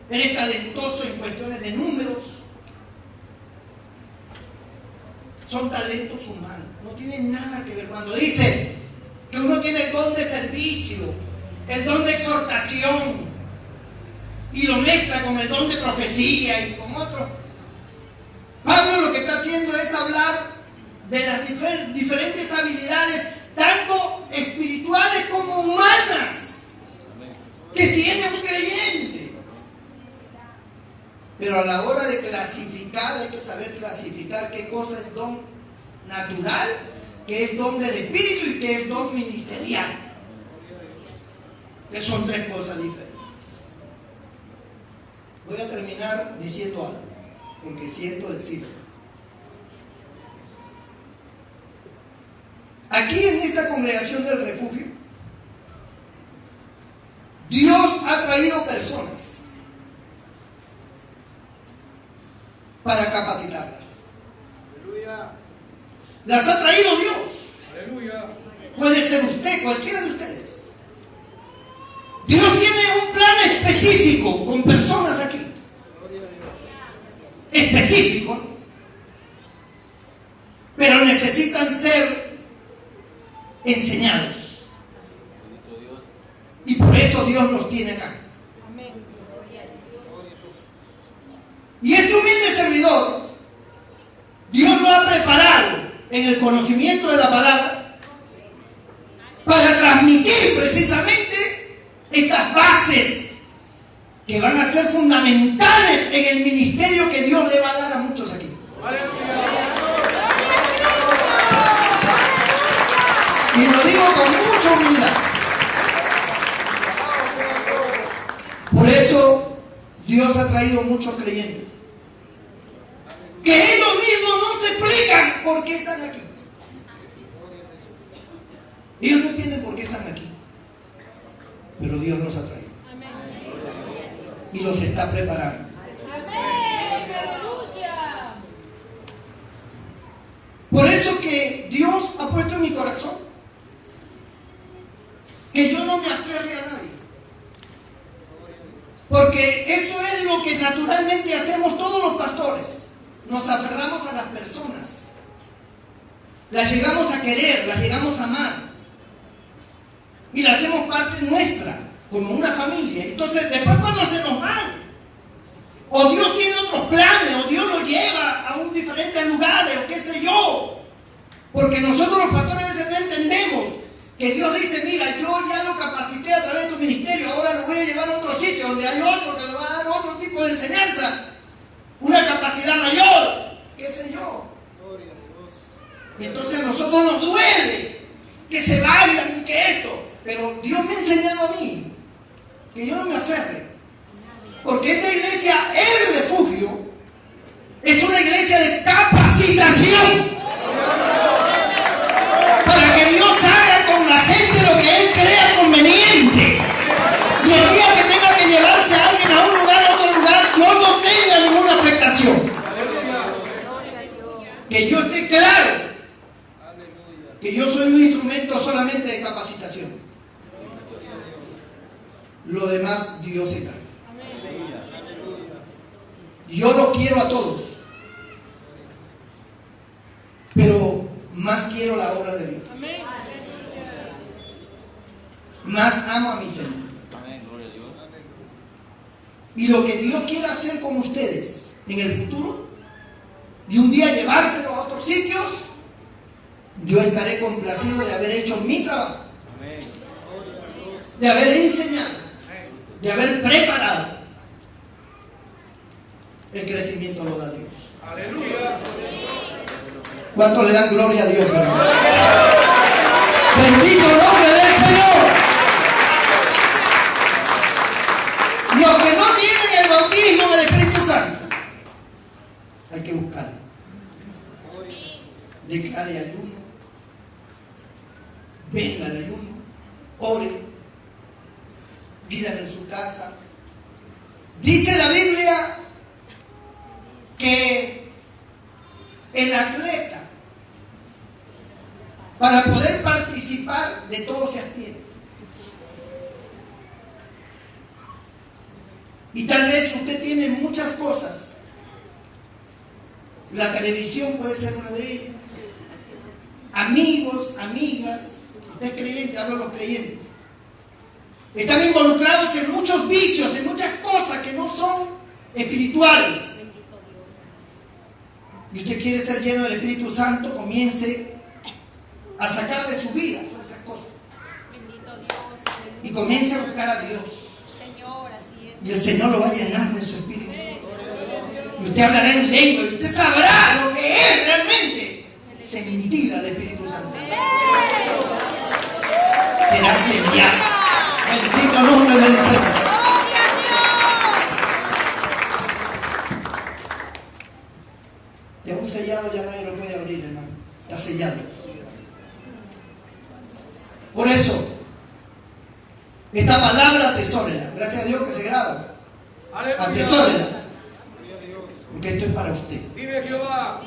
Eres talentoso en cuestiones de números. Son talentos humanos, no tienen nada que ver. Cuando dice que uno uno tiene el don de servicio, el don de exhortación, y lo mezcla con el don de profecía y con otro. Pablo lo que está haciendo es hablar de las diferentes habilidades, tanto espirituales como humanas, que tiene un creyente. Pero a la hora de clasificar, hay que saber clasificar qué cosa es don natural, qué es don del espíritu y qué es don ministerial, que son tres cosas diferentes. Voy a terminar diciendo algo, porque siento decirlo. Aquí en esta congregación del refugio, Dios ha traído personas para capacitarlas. Aleluya. Las ha traído Dios. Aleluya. Puede ser usted, cualquiera de ustedes. Dios tiene un plan específico con personas aquí. Específico. Pero necesitan ser enseñados. Y por eso Dios los tiene acá. Y este humilde servidor, Dios lo ha preparado en el conocimiento de la palabra para transmitir precisamente estas bases que van a ser fundamentales en el ministerio que Dios le va a dar a muchos aquí. Y lo digo con mucha humildad. Por eso Dios ha traído muchos creyentes que ellos mismos no se explican por qué están aquí. Ellos no entienden por qué están aquí, pero Dios los ha traído y los está preparando. Por eso que Dios ha puesto en mi corazón que yo no me aferre a nadie, porque eso es lo que naturalmente hacemos todos los pastores. Nos aferramos a las personas, las llegamos a querer, las llegamos a amar y las hacemos parte nuestra, como una familia. Entonces después cuando se nos van, o Dios tiene otros planes, o Dios los lleva a un diferentes lugares, o qué sé yo, porque nosotros los pastores a veces no entendemos que Dios dice: mira, yo ya lo capacité a través de tu ministerio, ahora lo voy a llevar a otro sitio donde hay otro que le va a dar otro tipo de enseñanza, una capacidad mayor, qué sé yo. Y entonces a nosotros nos duele que se vayan y que esto, pero Dios me ha enseñado a mí que yo no me aferre, porque esta iglesia, el refugio, es una iglesia de capacitación para que Dios haga con la gente lo que Él crea conveniente, y el día que tenga que llevarse a alguien a un lugar, a otro lugar, yo no tenga ninguna afectación. Que yo esté claro que yo soy un instrumento solamente de capacitación. Lo demás Dios se encarga. Yo los quiero a todos, pero más quiero la obra de Dios. Más amo a mi Señor. Y lo que Dios quiera hacer con ustedes en el futuro, y un día llevárselo a otros sitios, yo estaré complacido de haber hecho mi trabajo, de haber enseñado, de haber preparado. El crecimiento lo da Dios. Aleluya. ¿Cuánto le dan gloria a Dios, hermano? Bendito el nombre del Señor. Los que no tienen el bautismo del Espíritu Santo, hay que buscarlo. Declare ayuno, venga al ayuno, ore, pidan en su casa. Dice la Biblia que el atleta, para poder participar de todo, se abstiene. Y tal vez usted tiene muchas cosas. La televisión puede ser una de ellas. Amigos, amigas, es creyente, hablo de los creyentes. Están involucrados en muchos vicios, en muchas cosas que no son espirituales. Y usted quiere ser lleno del Espíritu Santo, comience a sacar de su vida todas esas cosas. Y comience a buscar a Dios. Y el Señor lo va a llenar de su Espíritu. Y usted hablará en lengua y usted sabrá lo que es realmente sentir al Espíritu Santo. Será sellado. Bendito el nombre del Señor. Ya un sellado ya nadie lo puede abrir, hermano. Está sellado. Por eso, esta palabra atesórela. Gracias a Dios que se graba. Atesórela. Porque esto es para usted. Vive Jehová.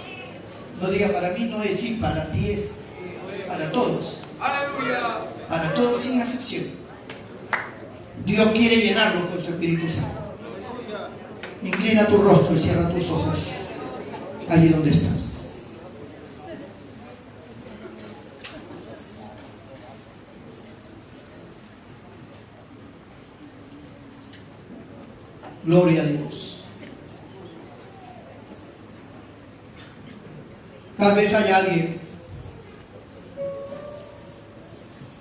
No diga para mí, no es sí, para ti es. Para todos. Aleluya. Para todos sin excepción. Dios quiere llenarlo con su Espíritu Santo. Inclina tu rostro y cierra tus ojos. Allí donde estás. Gloria a Dios. Tal vez haya alguien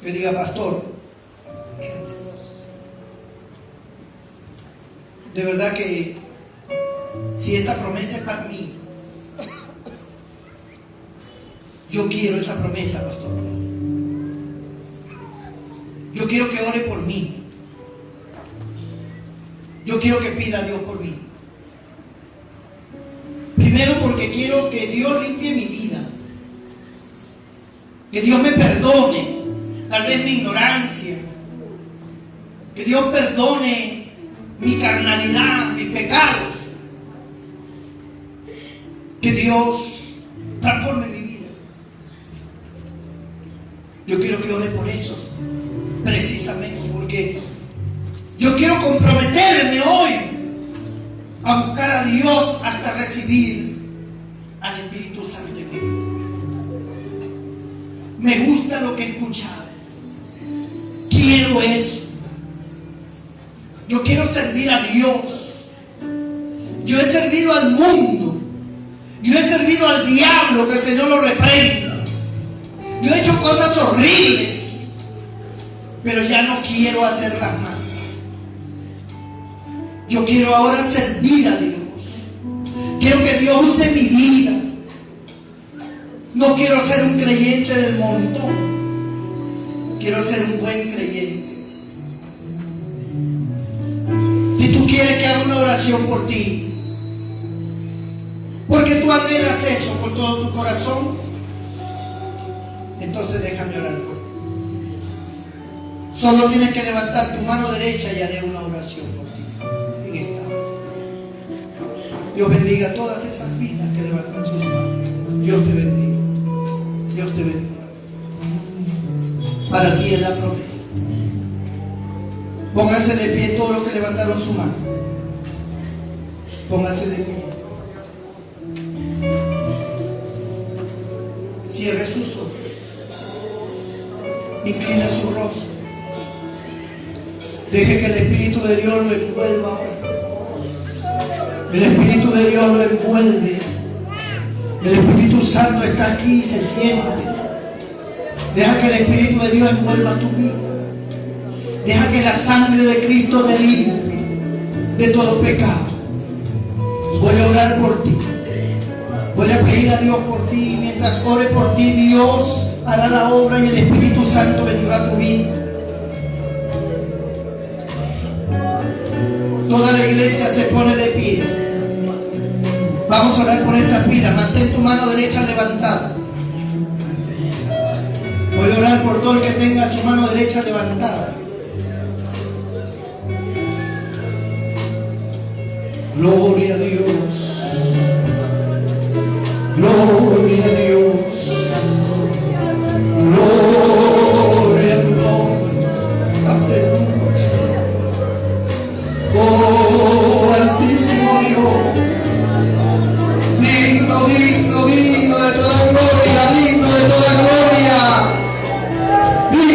que diga, pastor, de verdad que si esta promesa es para mí, yo quiero esa promesa, pastor. Yo quiero que ore por mí. Yo quiero que pida a Dios por mí. Primero porque quiero que Dios limpie mi vida. Que Dios me perdone, tal vez mi ignorancia. Que Dios perdone mi carnalidad, mis pecados. Que Dios transforme mi vida. Yo quiero que ore por eso, precisamente, porque yo quiero comprometerme hoy a buscar a Dios hasta recibir al Espíritu Santo en mi vida. Me gusta lo que he escuchado. Quiero eso. Yo quiero servir a Dios. Yo he servido al mundo. Yo he servido al diablo, que el Señor lo reprenda. Yo he hecho cosas horribles, pero ya no quiero hacerlas más. Yo quiero ahora servir a Dios. Quiero que Dios use mi vida. No quiero ser un creyente del montón. Quiero ser un buen creyente. Si tú quieres que haga una oración por ti, porque tú anhelas eso con todo tu corazón, entonces déjame orar por ti. Solo tienes que levantar tu mano derecha y haré una oración por ti en esta hora. Dios bendiga a todas esas vidas que levantan sus manos. Dios te bendiga. Dios te bendiga. Para ti es la promesa. Póngase de pie todos los que levantaron su mano. Póngase de pie. Cierre sus ojos. Inclina su rostro. Deje que el Espíritu de Dios lo envuelva ahora. El Espíritu de Dios lo envuelve. El Espíritu Santo está aquí y se siente. Deja que el Espíritu de Dios envuelva tu vida. Deja que la sangre de Cristo te limpie de todo pecado. Voy a orar por ti. Voy a pedir a Dios por ti. Mientras ore por ti, Dios hará la obra y el Espíritu Santo vendrá a tu vida. Toda la iglesia se pone de pie. Vamos a orar por estas vidas. Mantén tu mano derecha levantada. Voy a orar por todo el que tenga su mano derecha levantada. Gloria a Dios. Gloria a Dios. Gloria a tu nombre. Aleluya. Oh, altísimo Dios. Digno, digno, digno de toda gloria. Digno de toda gloria. Digno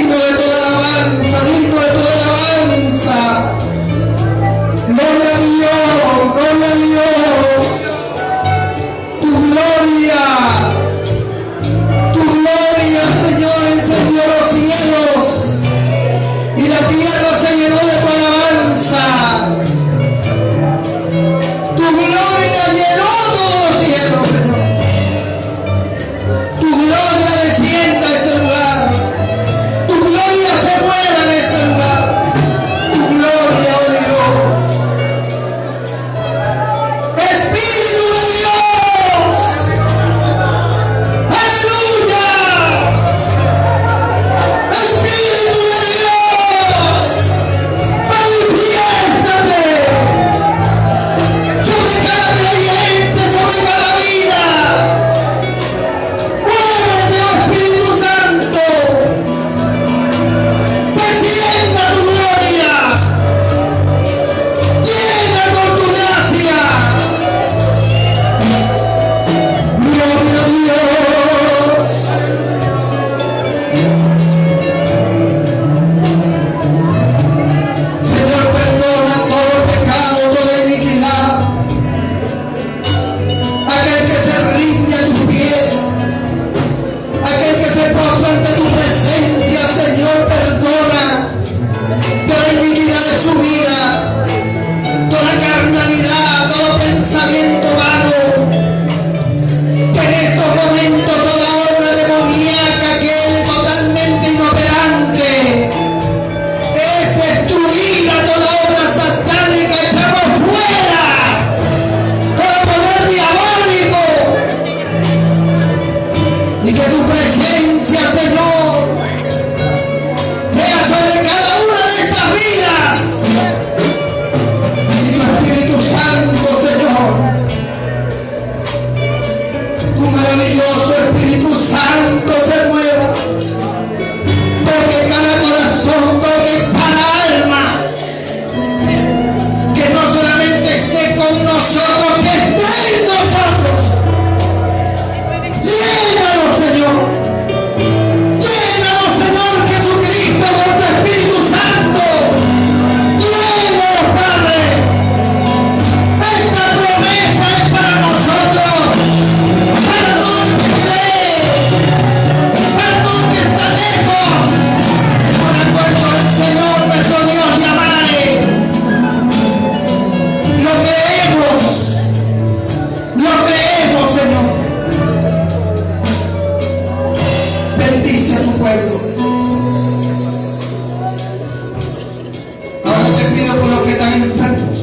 te pido por los que están enfermos.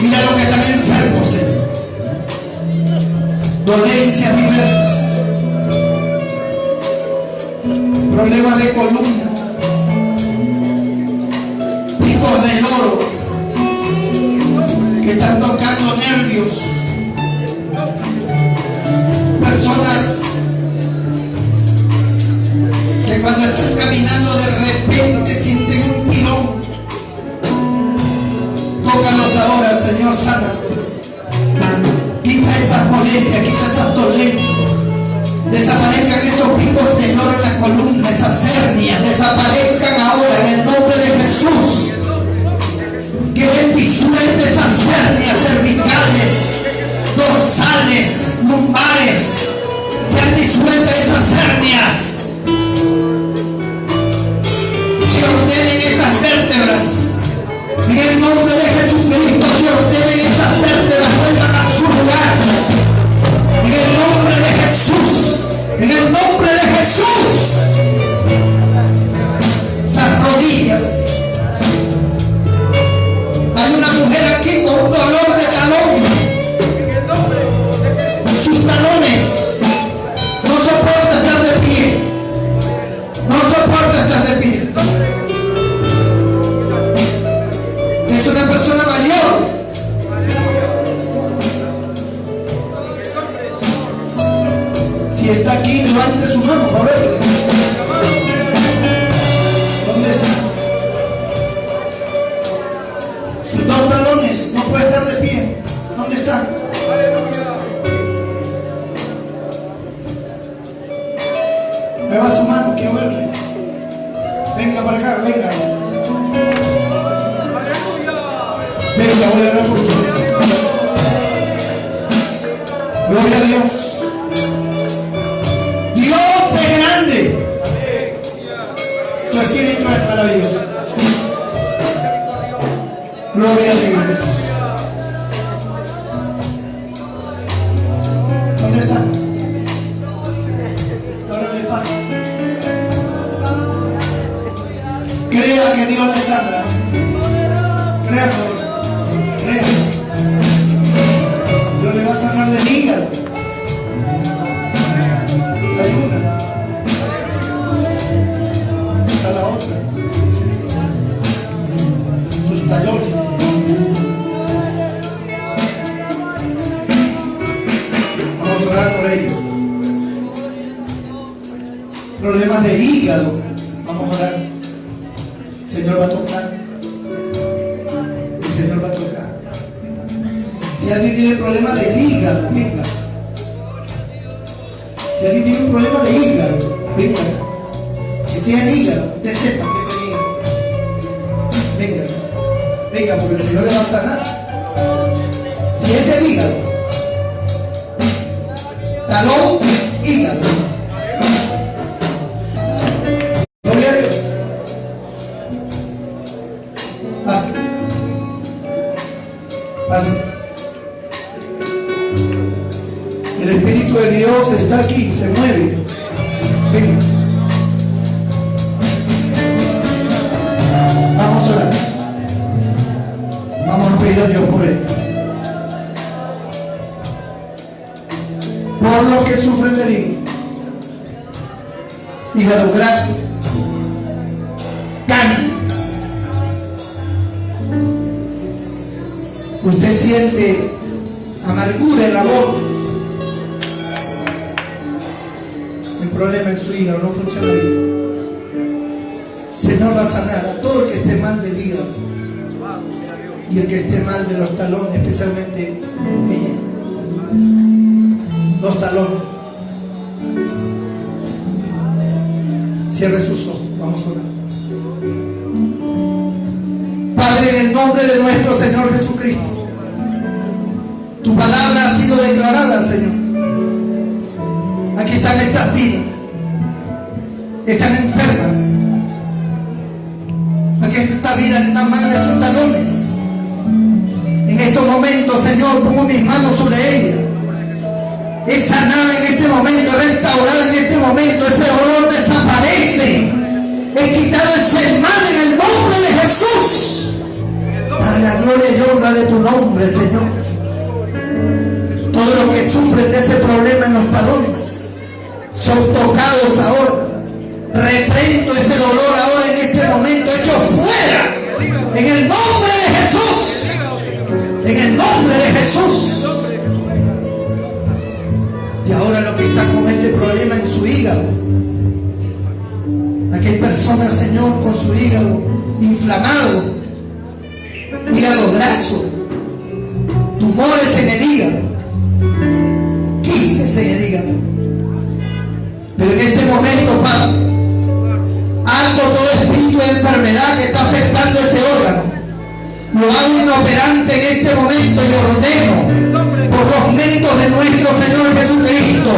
Mira los que están enfermos, Señor. Dolencias diversas. Problemas de columna. Picos de loro. Que están tocando nervios. Personas que cuando están caminando de repente sienten un tirón. Tócalos ahora, Señor, sánalos. Quita esas molestias, quita esas dolencias. Desaparezcan esos picos de loro en la columna, esas hernias, desaparezcan ahora en el nombre de Jesús. Queden disueltas esas hernias cervicales, dorsales, lumbares. Sean disueltas esas hernias. Se ordenen esas vértebras. En el nombre de Jesucristo se ordenen esas vértebras, vuelvan a su lugar. En el nombre de Jesús. En el nombre de Jesús. Esas rodillas. Hay una mujer aquí con dolor de talón. Sus talones. No soporta estar de pie. No soporta estar de pie. Es una persona mayor. Si está aquí, levante su mano para verlo. ¿Dónde está? Sus dos talones, no puede estar de pie. ¿Dónde está? Me va su mano, quiero verle. Venga para acá, venga. Venga, voy a hablar con usted. Gloria a Dios. Dios es grande. Su espíritu es maravilloso. Gloria a Dios. ¿Dónde está? Ahora le pasa. Crea que Dios le sana. Créalo. Crea. Dios le va a sanar del hígado. Hay una. Está la otra. Sus talones. Vamos a orar por ellos. Problemas de hígado. Vamos a orar. El Señor va a tocar. El Señor va a tocar. Si alguien tiene problemas de hígado, venga. Si alguien tiene un problema de hígado, venga. Que sea el hígado, usted sepa que es el hígado. Venga, venga, porque el Señor le va a sanar. Si es el hígado, talón, hígado. Gloria a Dios. Pase. Pase. El Espíritu de Dios está aquí, se mueve. Venga. Vamos a orar. Vamos a pedir a Dios por él. Por los que sufren del hígado graso, cáncer. Usted siente amargura en la boca. El problema en su hígado no funciona bien. Señor va a sanar a todo el que esté mal del hígado y el que esté mal de los talones, especialmente ella. Los talones. Cierre sus ojos, vamos a orar. Padre, en el nombre de nuestro Señor Jesucristo, tu palabra ha sido declarada, Señor. Aquí están estas vidas. Están enfermas. Aquí esta vida está mal de sus talones. En estos momentos, Señor, pongo mis manos sobre ella. Es sanada en este momento, restaurada en este momento. Ese dolor desaparece. Es quitado ese mal en el nombre honra de tu nombre, Señor. Todos los que sufren de ese problema en los talones son tocados ahora. Reprendo ese dolor ahora en este momento, hecho fuera, en el nombre de Jesús, en el nombre de Jesús. Y ahora lo que está con este problema en su hígado, aquí hay personas, Señor, con su hígado inflamado, hígado graso, tumores en el hígado, quistes en el hígado. Pero en este momento, Padre, ando todo espíritu de enfermedad que está afectando ese órgano, lo hago inoperante en este momento y ordeno por los méritos de nuestro Señor Jesucristo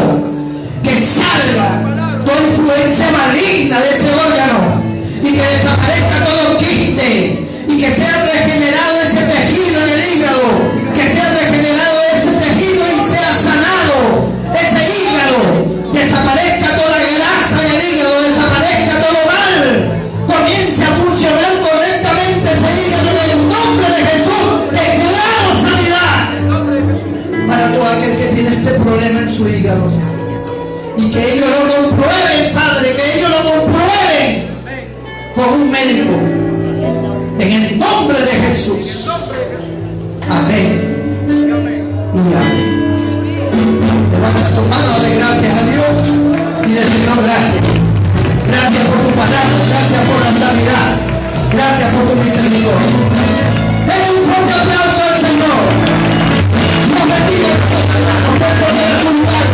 que salga toda influencia maligna de ese órgano y que desaparezca todo quiste y que sea regenerado ese tejido en el hígado, que sea regenerado ese tejido y sea sanado ese hígado, desaparezca toda grasa en el hígado, desaparezca todo mal, comience a funcionar correctamente ese hígado en el nombre de Jesús. Declaro sanidad para todo aquel que tiene este problema en su hígado, y que ellos lo comprueben, Padre, que ellos lo comprueben con un médico en el nombre de Jesús. Amén y amén. Levanta tu mano de gracias a Dios y le Señor, gracias. Gracias por tu palabra, gracias por la sanidad, gracias por tu misericordia. Den un fuerte aplauso al Señor. Nos bendiga nuestros hermanos, puestos en su lugar.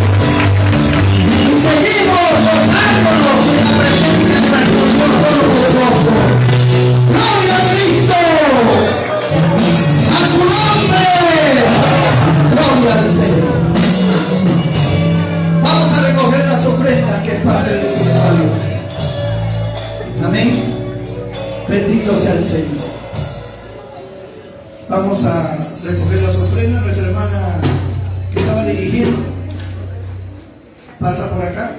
Y seguimos gozándonos en la presencia de nuestro Dios Todopoderoso. ¡Gloria a Cristo! ¡A su nombre! ¡Gloria al Señor! Vamos a recoger las ofrendas que es parte del culto a Dios. Amén. Bendito sea el Señor. Vamos a recoger las ofrendas. Nuestra hermana que estaba dirigiendo pasa por acá.